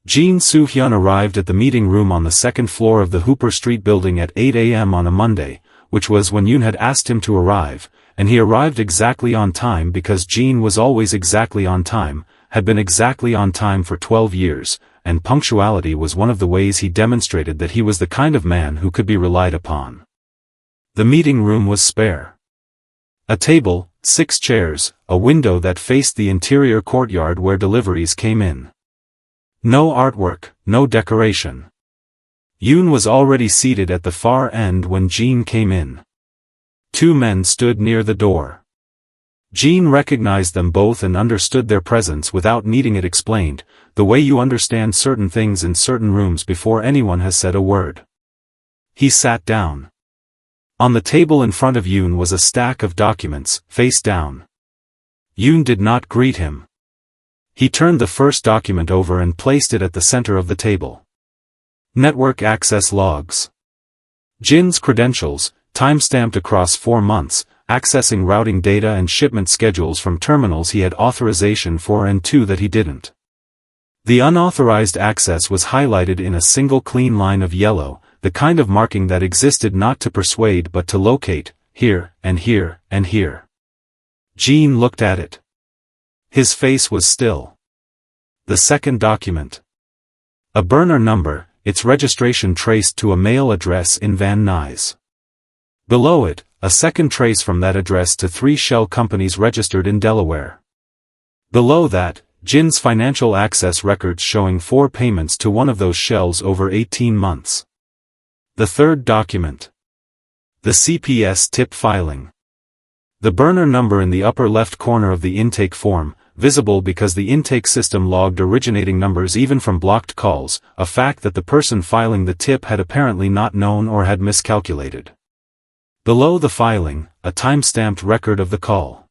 Jin Soo-hyun arrived at the meeting room on the 2nd floor of the Hooper Street building at 8 a.m. on a Monday, which was when Yoon had asked him to arrive, and he arrived exactly on time because Gene was always exactly on time, had been exactly on time for 12 years, and punctuality was one of the ways he demonstrated that he was the kind of man who could be relied upon. The meeting room was spare. A table, 6 chairs, a window that faced the interior courtyard where deliveries came in. No artwork, no decoration. Yoon was already seated at the far end when Gene came in. 2 men stood near the door. Gene recognized them both and understood their presence without needing it explained, the way you understand certain things in certain rooms before anyone has said a word. He sat down. On the table in front of Yoon was a stack of documents, face down. Yoon did not greet him. He turned the first document over and placed it at the center of the table. Network access logs. Jin's credentials, time-stamped across 4 months, accessing routing data and shipment schedules from terminals he had authorization for and 2 that he didn't. The unauthorized access was highlighted in a single clean line of yellow, the kind of marking that existed not to persuade but to locate, here, and here, and here. Gene looked at it. His face was still. The second document. A burner number, its registration traced to a mail address in Van Nuys. Below it, a second trace from that address to 3 shell companies registered in Delaware. Below that, Jin's financial access records showing 4 payments to one of those shells over 18 months. The third document. The CPS tip filing. The burner number in the upper left corner of the intake form, visible because the intake system logged originating numbers even from blocked calls, a fact that the person filing the tip had apparently not known or had miscalculated. Below the filing, a time-stamped record of the call.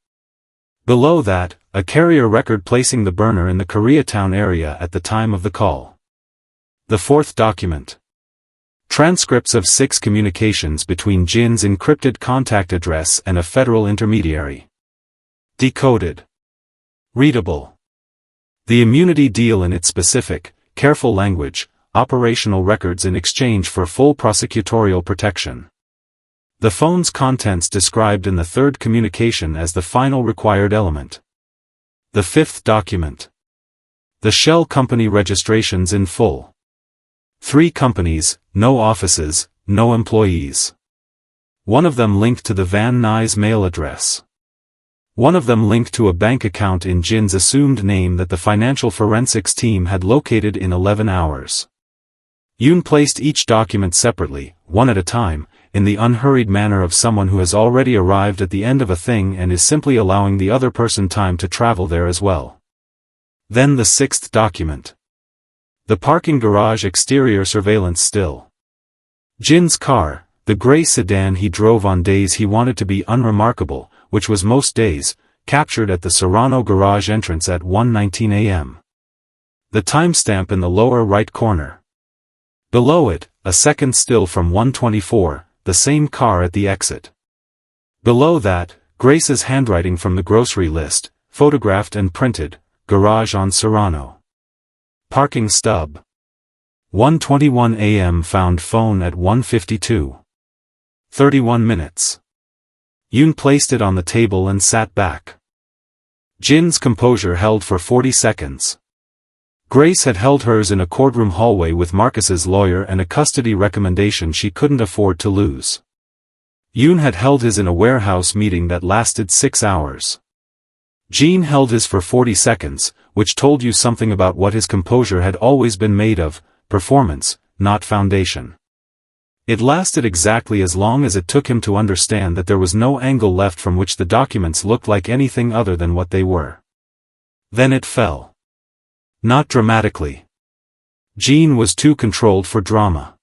Below that, a carrier record placing the burner in the Koreatown area at the time of the call. The fourth document. Transcripts of 6 communications between Jin's encrypted contact address and a federal intermediary. Decoded. Readable. The immunity deal in its specific, careful language, operational records in exchange for full prosecutorial protection. The phone's contents described in the third communication as the final required element. The fifth document. The shell company registrations in full. 3 companies, no offices, no employees. One of them linked to the Van Nuys mail address. One of them linked to a bank account in Jin's assumed name that the financial forensics team had located in 11 hours. Yoon placed each document separately, one at a time, in the unhurried manner of someone who has already arrived at the end of a thing and is simply allowing the other person time to travel there as well. Then the 6th document. The parking garage exterior surveillance still. Jin's car, the gray sedan he drove on days he wanted to be unremarkable, which was most days, captured at the Serrano garage entrance at 1:19 a.m. The timestamp in the lower right corner. Below it, a second still from 1:24, the same car at the exit. Below that, Grace's handwriting from the grocery list, photographed and printed, garage on Serrano. Parking stub. 1:21 a.m. found phone at 1:52. 31 minutes. Yoon placed it on the table and sat back. Jin's composure held for 40 seconds. Grace had held hers in a courtroom hallway with Marcus's lawyer and a custody recommendation she couldn't afford to lose. Yoon had held his in a warehouse meeting that lasted 6 hours. Gene held his for 40 seconds, which told you something about what his composure had always been made of, performance, not foundation. It lasted exactly as long as it took him to understand that there was no angle left from which the documents looked like anything other than what they were. Then it fell. Not dramatically. Gene was too controlled for drama.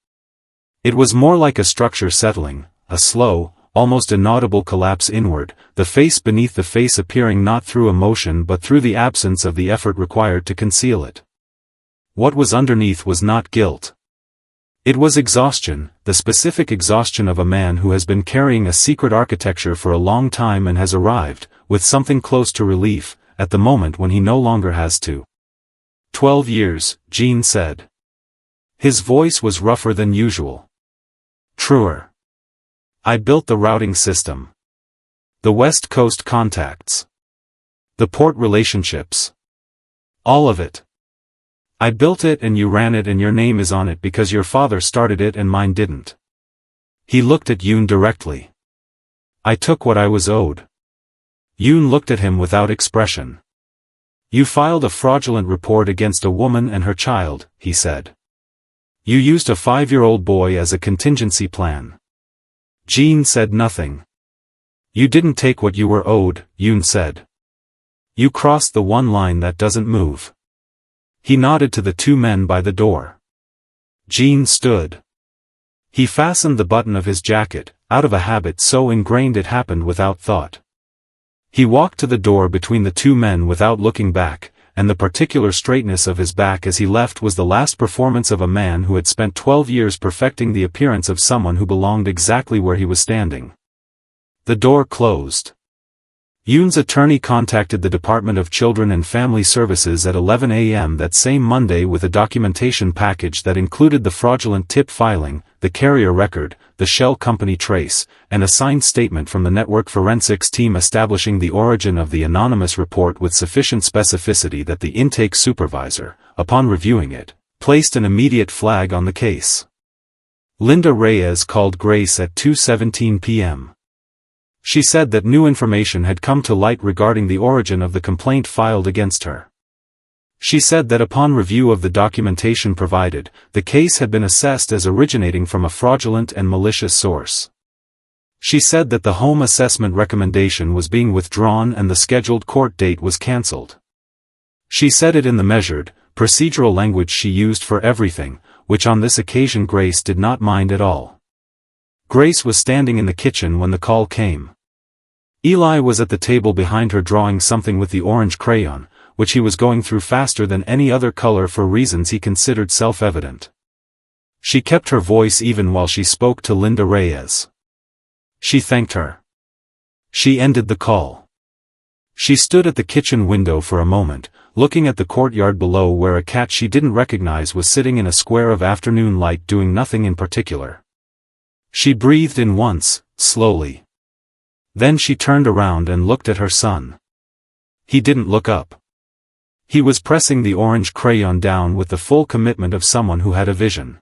It was more like a structure settling, a slow, almost inaudible collapse inward, the face beneath the face appearing not through emotion but through the absence of the effort required to conceal it. What was underneath was not guilt. It was exhaustion, the specific exhaustion of a man who has been carrying a secret architecture for a long time and has arrived, with something close to relief, at the moment when he no longer has to. 12 years, Gene said. His voice was rougher than usual. Truer. I built the routing system. The West Coast contacts. The port relationships. All of it. I built it and you ran it and your name is on it because your father started it and mine didn't. He looked at Yoon directly. I took what I was owed. Yoon looked at him without expression. You filed a fraudulent report against a woman and her child, he said. You used a 5-year-old boy as a contingency plan. Jean said nothing. You didn't take what you were owed, Yoon said. You crossed the one line that doesn't move. He nodded to the two men by the door. Jean stood. He fastened the button of his jacket, out of a habit so ingrained it happened without thought. He walked to the door between the two men without looking back, and the particular straightness of his back as he left was the last performance of a man who had spent 12 years perfecting the appearance of someone who belonged exactly where he was standing. The door closed. Yoon's attorney contacted the Department of Children and Family Services at 11 a.m. that same Monday with a documentation package that included the fraudulent tip filing, the carrier record, the shell company trace, and a signed statement from the network forensics team establishing the origin of the anonymous report with sufficient specificity that the intake supervisor, upon reviewing it, placed an immediate flag on the case. Linda Reyes called Grace at 2:17 p.m. She said that new information had come to light regarding the origin of the complaint filed against her. She said that upon review of the documentation provided, the case had been assessed as originating from a fraudulent and malicious source. She said that the home assessment recommendation was being withdrawn and the scheduled court date was cancelled. She said it in the measured, procedural language she used for everything, which on this occasion Grace did not mind at all. Grace was standing in the kitchen when the call came. Eli was at the table behind her drawing something with the orange crayon, which he was going through faster than any other color for reasons he considered self-evident. She kept her voice even while she spoke to Linda Reyes. She thanked her. She ended the call. She stood at the kitchen window for a moment, looking at the courtyard below where a cat she didn't recognize was sitting in a square of afternoon light doing nothing in particular. She breathed in once, slowly. Then she turned around and looked at her son. He didn't look up. He was pressing the orange crayon down with the full commitment of someone who had a vision.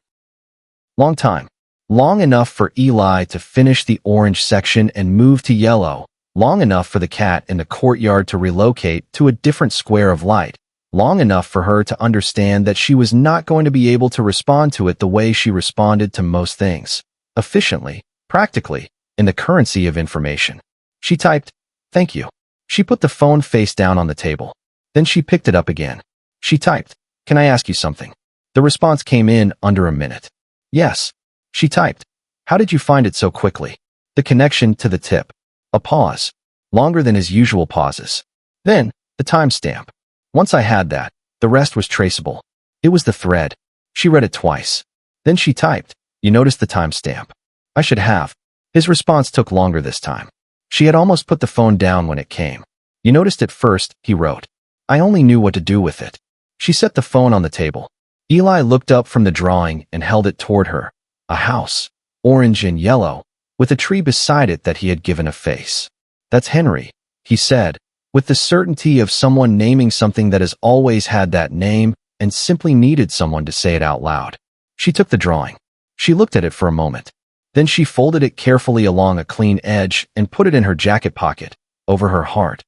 Long time. Long enough for Eli to finish the orange section and move to yellow. Long enough for the cat in the courtyard to relocate to a different square of light. Long enough for her to understand that she was not going to be able to respond to it the way she responded to most things. Efficiently, practically, in the currency of information. She typed, "Thank you." She put the phone face down on the table. Then she picked it up again. She typed, "Can I ask you something?" The response came in under a minute. "Yes." She typed, "How did you find it so quickly?" The connection to the tip. A pause. Longer than his usual pauses. Then, the timestamp. Once I had that, the rest was traceable. It was the thread. She read it twice. Then she typed, "You noticed the timestamp?" "I should have." His response took longer this time. She had almost put the phone down when it came. "You noticed it first," he wrote. "I only knew what to do with it." She set the phone on the table. Eli looked up from the drawing and held it toward her. A house, orange and yellow, with a tree beside it that he had given a face. "That's Henry," he said, with the certainty of someone naming something that has always had that name and simply needed someone to say it out loud. She took the drawing. She looked at it for a moment. Then she folded it carefully along a clean edge and put it in her jacket pocket, over her heart.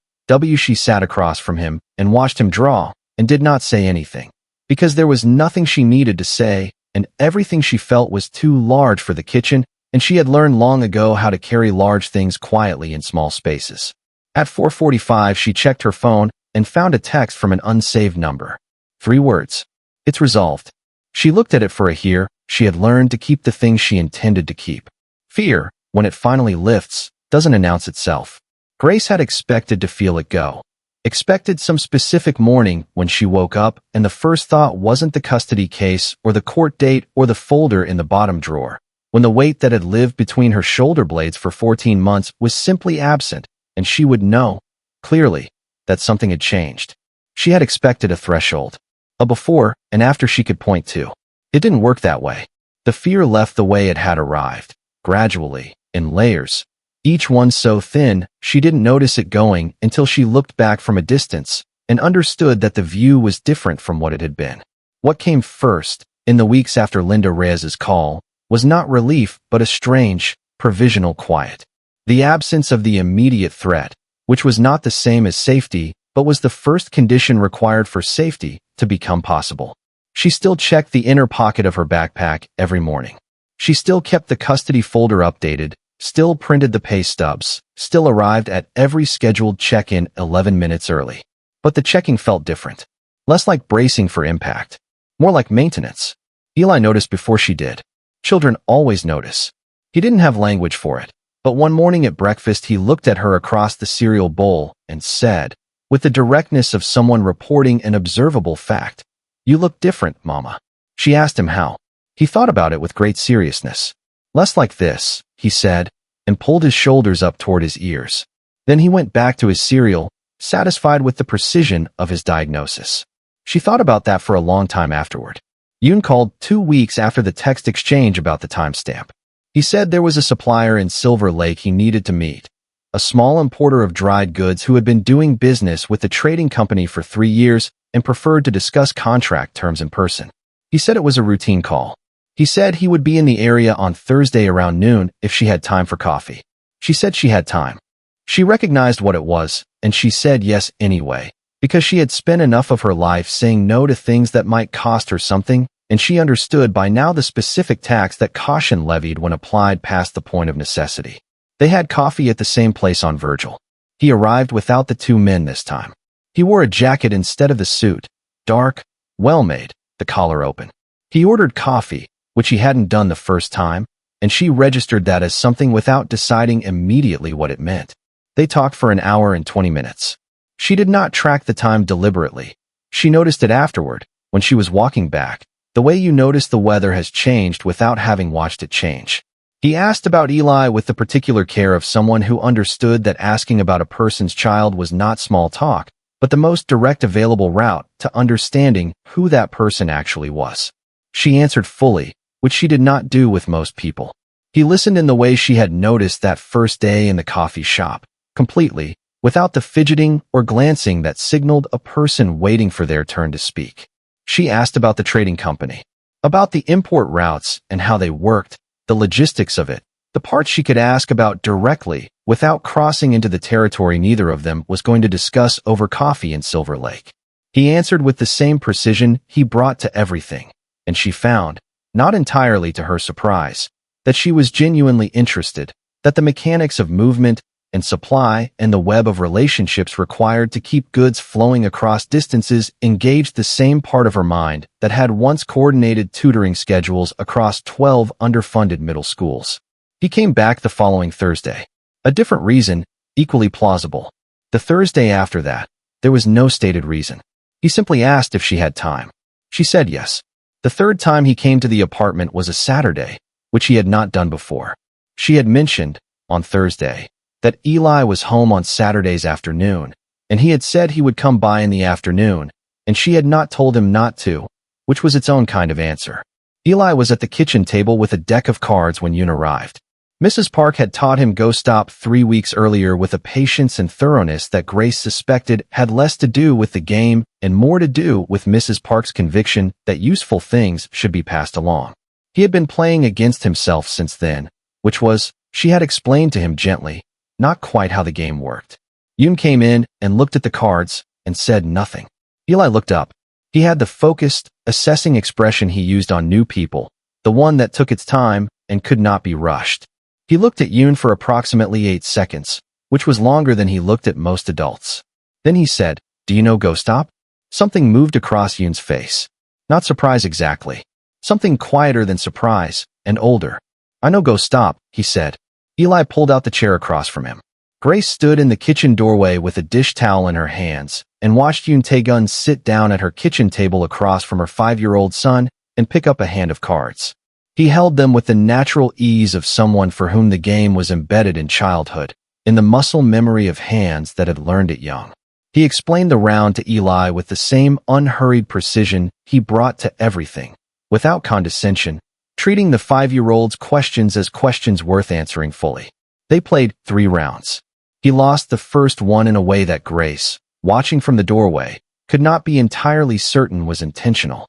She sat across from him and watched him draw and did not say anything, because there was nothing she needed to say, and everything she felt was too large for the kitchen, and she had learned long ago how to carry large things quietly in small spaces. At 4:45, she checked her phone and found a text from an unsaved number. 3 words. "It's resolved." She looked at it for a year. She had learned to keep the things she intended to keep. Fear, when it finally lifts, doesn't announce itself. Grace had expected to feel it go. Expected some specific morning when she woke up and the first thought wasn't the custody case or the court date or the folder in the bottom drawer. When the weight that had lived between her shoulder blades for 14 months was simply absent, and she would know, clearly, that something had changed. She had expected a threshold. A before and after she could point to. It didn't work that way. The fear left the way it had arrived, gradually, in layers. Each one so thin, she didn't notice it going until she looked back from a distance and understood that the view was different from what it had been. What came first, in the weeks after Linda Reyes's call, was not relief but a strange, provisional quiet. The absence of the immediate threat, which was not the same as safety, but was the first condition required for safety to become possible. She still checked the inner pocket of her backpack every morning. She still kept the custody folder updated, still printed the pay stubs, still arrived at every scheduled check-in 11 minutes early. But the checking felt different. Less like bracing for impact. More like maintenance. Eli noticed before she did. Children always notice. He didn't have language for it, but one morning at breakfast he looked at her across the cereal bowl and said, with the directness of someone reporting an observable fact, "You look different, Mama." She asked him how. He thought about it with great seriousness. "Less like this," he said, and pulled his shoulders up toward his ears. Then he went back to his cereal, satisfied with the precision of his diagnosis. She thought about that for a long time afterward. Yoon called 2 weeks after the text exchange about the timestamp. He said there was a supplier in Silver Lake he needed to meet, a small importer of dried goods who had been doing business with the trading company for 3 years and preferred to discuss contract terms in person. He said it was a routine call. He said he would be in the area on Thursday around noon if she had time for coffee. She said she had time. She recognized what it was, and she said yes anyway, because she had spent enough of her life saying no to things that might cost her something, and she understood by now the specific tax that caution levied when applied past the point of necessity. They had coffee at the same place on Virgil. He arrived without the 2 men this time. He wore a jacket instead of the suit, dark, well-made, the collar open. He ordered coffee, which he hadn't done the first time, and she registered that as something without deciding immediately what it meant. They talked for an hour and 20 minutes. She did not track the time deliberately. She noticed it afterward, when she was walking back, the way you notice the weather has changed without having watched it change. He asked about Eli with the particular care of someone who understood that asking about a person's child was not small talk, but the most direct available route to understanding who that person actually was. She answered fully, which she did not do with most people. He listened in the way she had noticed that first day in the coffee shop, completely, without the fidgeting or glancing that signaled a person waiting for their turn to speak. She asked about the trading company, about the import routes and how they worked, the logistics of it, the parts she could ask about directly without crossing into the territory neither of them was going to discuss over coffee in Silver Lake. He answered with the same precision he brought to everything, and she found, not entirely to her surprise, that she was genuinely interested, that the mechanics of movement and supply and the web of relationships required to keep goods flowing across distances engaged the same part of her mind that had once coordinated tutoring schedules across 12 underfunded middle schools. He came back the following Thursday. A different reason, equally plausible. The Thursday after that, there was no stated reason. He simply asked if she had time. She said yes. The third time he came to the apartment was a Saturday, which he had not done before. She had mentioned, on Thursday, that Eli was home on Saturdays afternoon, and he had said he would come by in the afternoon, and she had not told him not to, which was its own kind of answer. Eli was at the kitchen table with a deck of cards when Yoon arrived. Mrs. Park had taught him go stop 3 weeks earlier with a patience and thoroughness that Grace suspected had less to do with the game and more to do with Mrs. Park's conviction that useful things should be passed along. He had been playing against himself since then, which was, she had explained to him gently, not quite how the game worked. Yoon came in and looked at the cards and said nothing. Eli looked up. He had the focused, assessing expression he used on new people, the one that took its time and could not be rushed. He looked at Yoon for approximately 8 seconds, which was longer than he looked at most adults. Then he said, "Do you know Go Stop?" Something moved across Yoon's face. Not surprise exactly. Something quieter than surprise, and older. "I know Go Stop," he said. Eli pulled out the chair across from him. Grace stood in the kitchen doorway with a dish towel in her hands and watched Yoon Tae-gun sit down at her kitchen table across from her 5-year-old son and pick up a hand of cards. He held them with the natural ease of someone for whom the game was embedded in childhood, in the muscle memory of hands that had learned it young. He explained the round to Eli with the same unhurried precision he brought to everything, without condescension, treating the 5-year-old's questions as questions worth answering fully. They played 3 rounds. He lost the first one in a way that Grace, watching from the doorway, could not be entirely certain was intentional,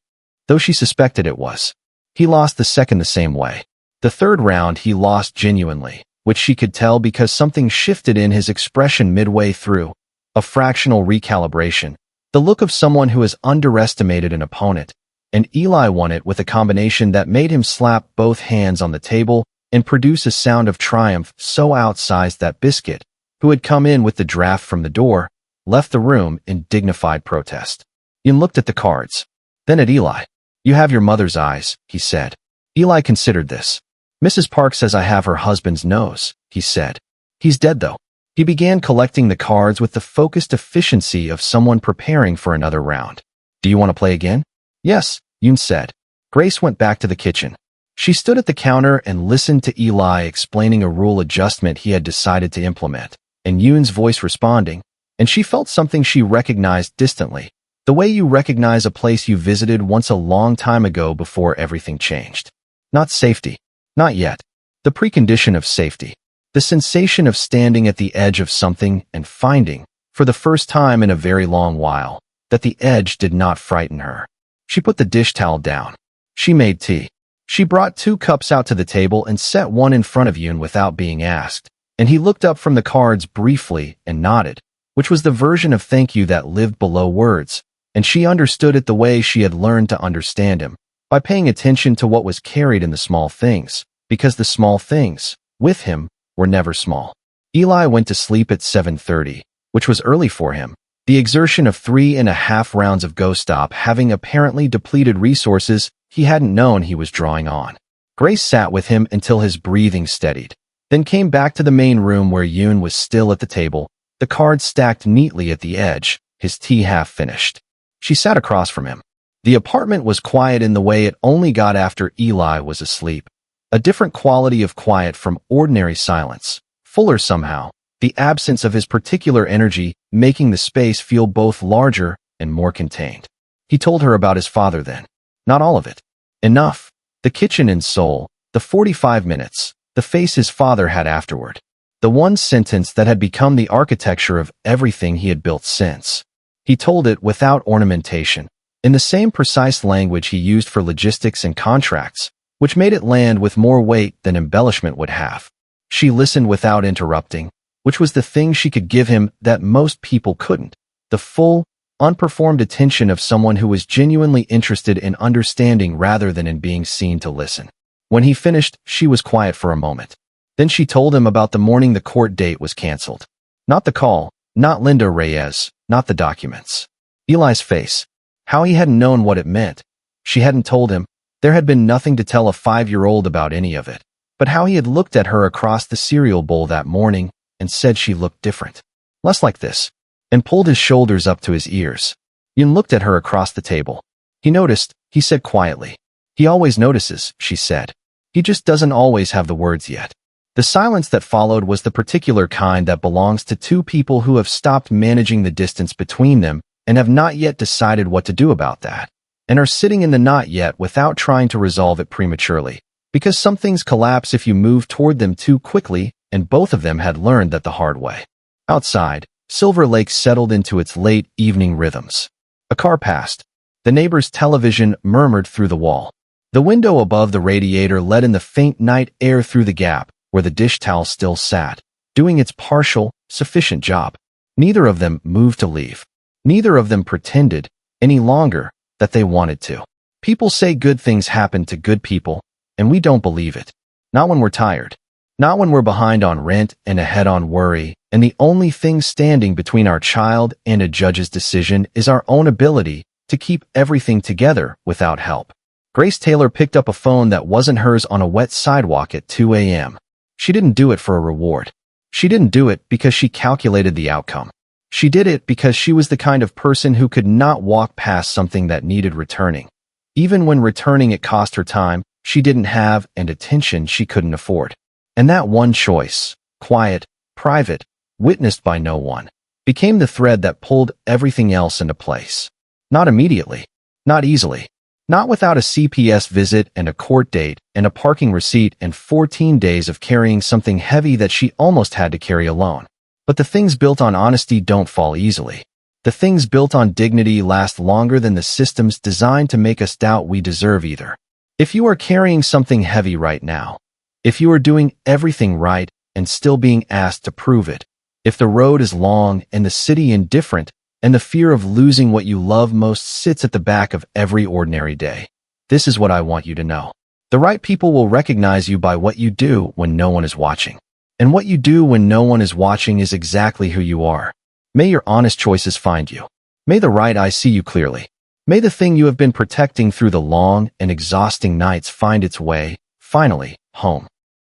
though she suspected it was. He lost the second the same way. The third round he lost genuinely, which she could tell because something shifted in his expression midway through, a fractional recalibration, the look of someone who has underestimated an opponent, and Eli won it with a combination that made him slap both hands on the table and produce a sound of triumph so outsized that Biscuit, who had come in with the draft from the door, left the room in dignified protest. Ian looked at the cards, then at Eli. "You have your mother's eyes," he said. Eli considered this. "Mrs. Park says I have her husband's nose," he said. "He's dead, though." He began collecting the cards with the focused efficiency of someone preparing for another round. "Do you want to play again?" "Yes," Yoon said. Grace went back to the kitchen. She stood at the counter and listened to Eli explaining a rule adjustment he had decided to implement, and Yoon's voice responding, and she felt something she recognized distantly, the way you recognize a place you visited once a long time ago before everything changed. Not safety. Not yet. The precondition of safety. The sensation of standing at the edge of something and finding, for the first time in a very long while, that the edge did not frighten her. She put the dish towel down. She made tea. She brought 2 cups out to the table and set one in front of Yoon without being asked, and he looked up from the cards briefly and nodded, which was the version of thank you that lived below words, and she understood it the way she had learned to understand him, by paying attention to what was carried in the small things, because the small things, with him, were never small. Eli went to sleep at 7:30, which was early for him, the exertion of 3.5 rounds of Go Stop having apparently depleted resources he hadn't known he was drawing on. Grace sat with him until his breathing steadied, then came back to the main room where Yoon was still at the table, the cards stacked neatly at the edge, his tea half finished. She sat across from him. The apartment was quiet in the way it only got after Eli was asleep, a different quality of quiet from ordinary silence, fuller somehow, the absence of his particular energy making the space feel both larger and more contained. He told her about his father then. Not all of it. Enough. The kitchen in Seoul, the 45 minutes, the face his father had afterward. The one sentence that had become the architecture of everything he had built since. He told it without ornamentation, in the same precise language he used for logistics and contracts, which made it land with more weight than embellishment would have. She listened without interrupting, which was the thing she could give him that most people couldn't, the full, unperformed attention of someone who was genuinely interested in understanding rather than in being seen to listen. When he finished, she was quiet for a moment. Then she told him about the morning the court date was canceled. Not the call, not Linda Reyes, not the documents. Eli's face. How he hadn't known what it meant. She hadn't told him. There had been nothing to tell a 5-year-old about any of it. But how he had looked at her across the cereal bowl that morning and said she looked different. Less like this. And pulled his shoulders up to his ears. Yoon looked at her across the table. He noticed, he said quietly. He always notices, she said. He just doesn't always have the words yet. The silence that followed was the particular kind that belongs to 2 people who have stopped managing the distance between them and have not yet decided what to do about that, and are sitting in the not yet without trying to resolve it prematurely, because some things collapse if you move toward them too quickly, and both of them had learned that the hard way. Outside, Silver Lake settled into its late evening rhythms. A car passed. The neighbor's television murmured through the wall. The window above the radiator let in the faint night air through the gap where the dish towel still sat, doing its partial, sufficient job. Neither of them moved to leave. Neither of them pretended, any longer, that they wanted to. People say good things happen to good people, and we don't believe it. Not when we're tired. Not when we're behind on rent and ahead on worry, and the only thing standing between our child and a judge's decision is our own ability to keep everything together without help. Grace Taylor picked up a phone that wasn't hers on a wet sidewalk at 2 a.m. She didn't do it for a reward. She didn't do it because she calculated the outcome. She did it because she was the kind of person who could not walk past something that needed returning. Even when returning it cost her time, she didn't have and attention she couldn't afford. And that one choice, quiet, private, witnessed by no one, became the thread that pulled everything else into place. Not immediately. Not easily. Not without a CPS visit and a court date and a parking receipt and 14 days of carrying something heavy that she almost had to carry alone. But the things built on honesty don't fall easily. The things built on dignity last longer than the systems designed to make us doubt we deserve either. If you are carrying something heavy right now, if you are doing everything right and still being asked to prove it, if the road is long and the city indifferent, and the fear of losing what you love most sits at the back of every ordinary day, this is what I want you to know. The right people will recognize you by what you do when no one is watching. And what you do when no one is watching is exactly who you are. May your honest choices find you. May the right eye see you clearly. May the thing you have been protecting through the long and exhausting nights find its way, finally, home.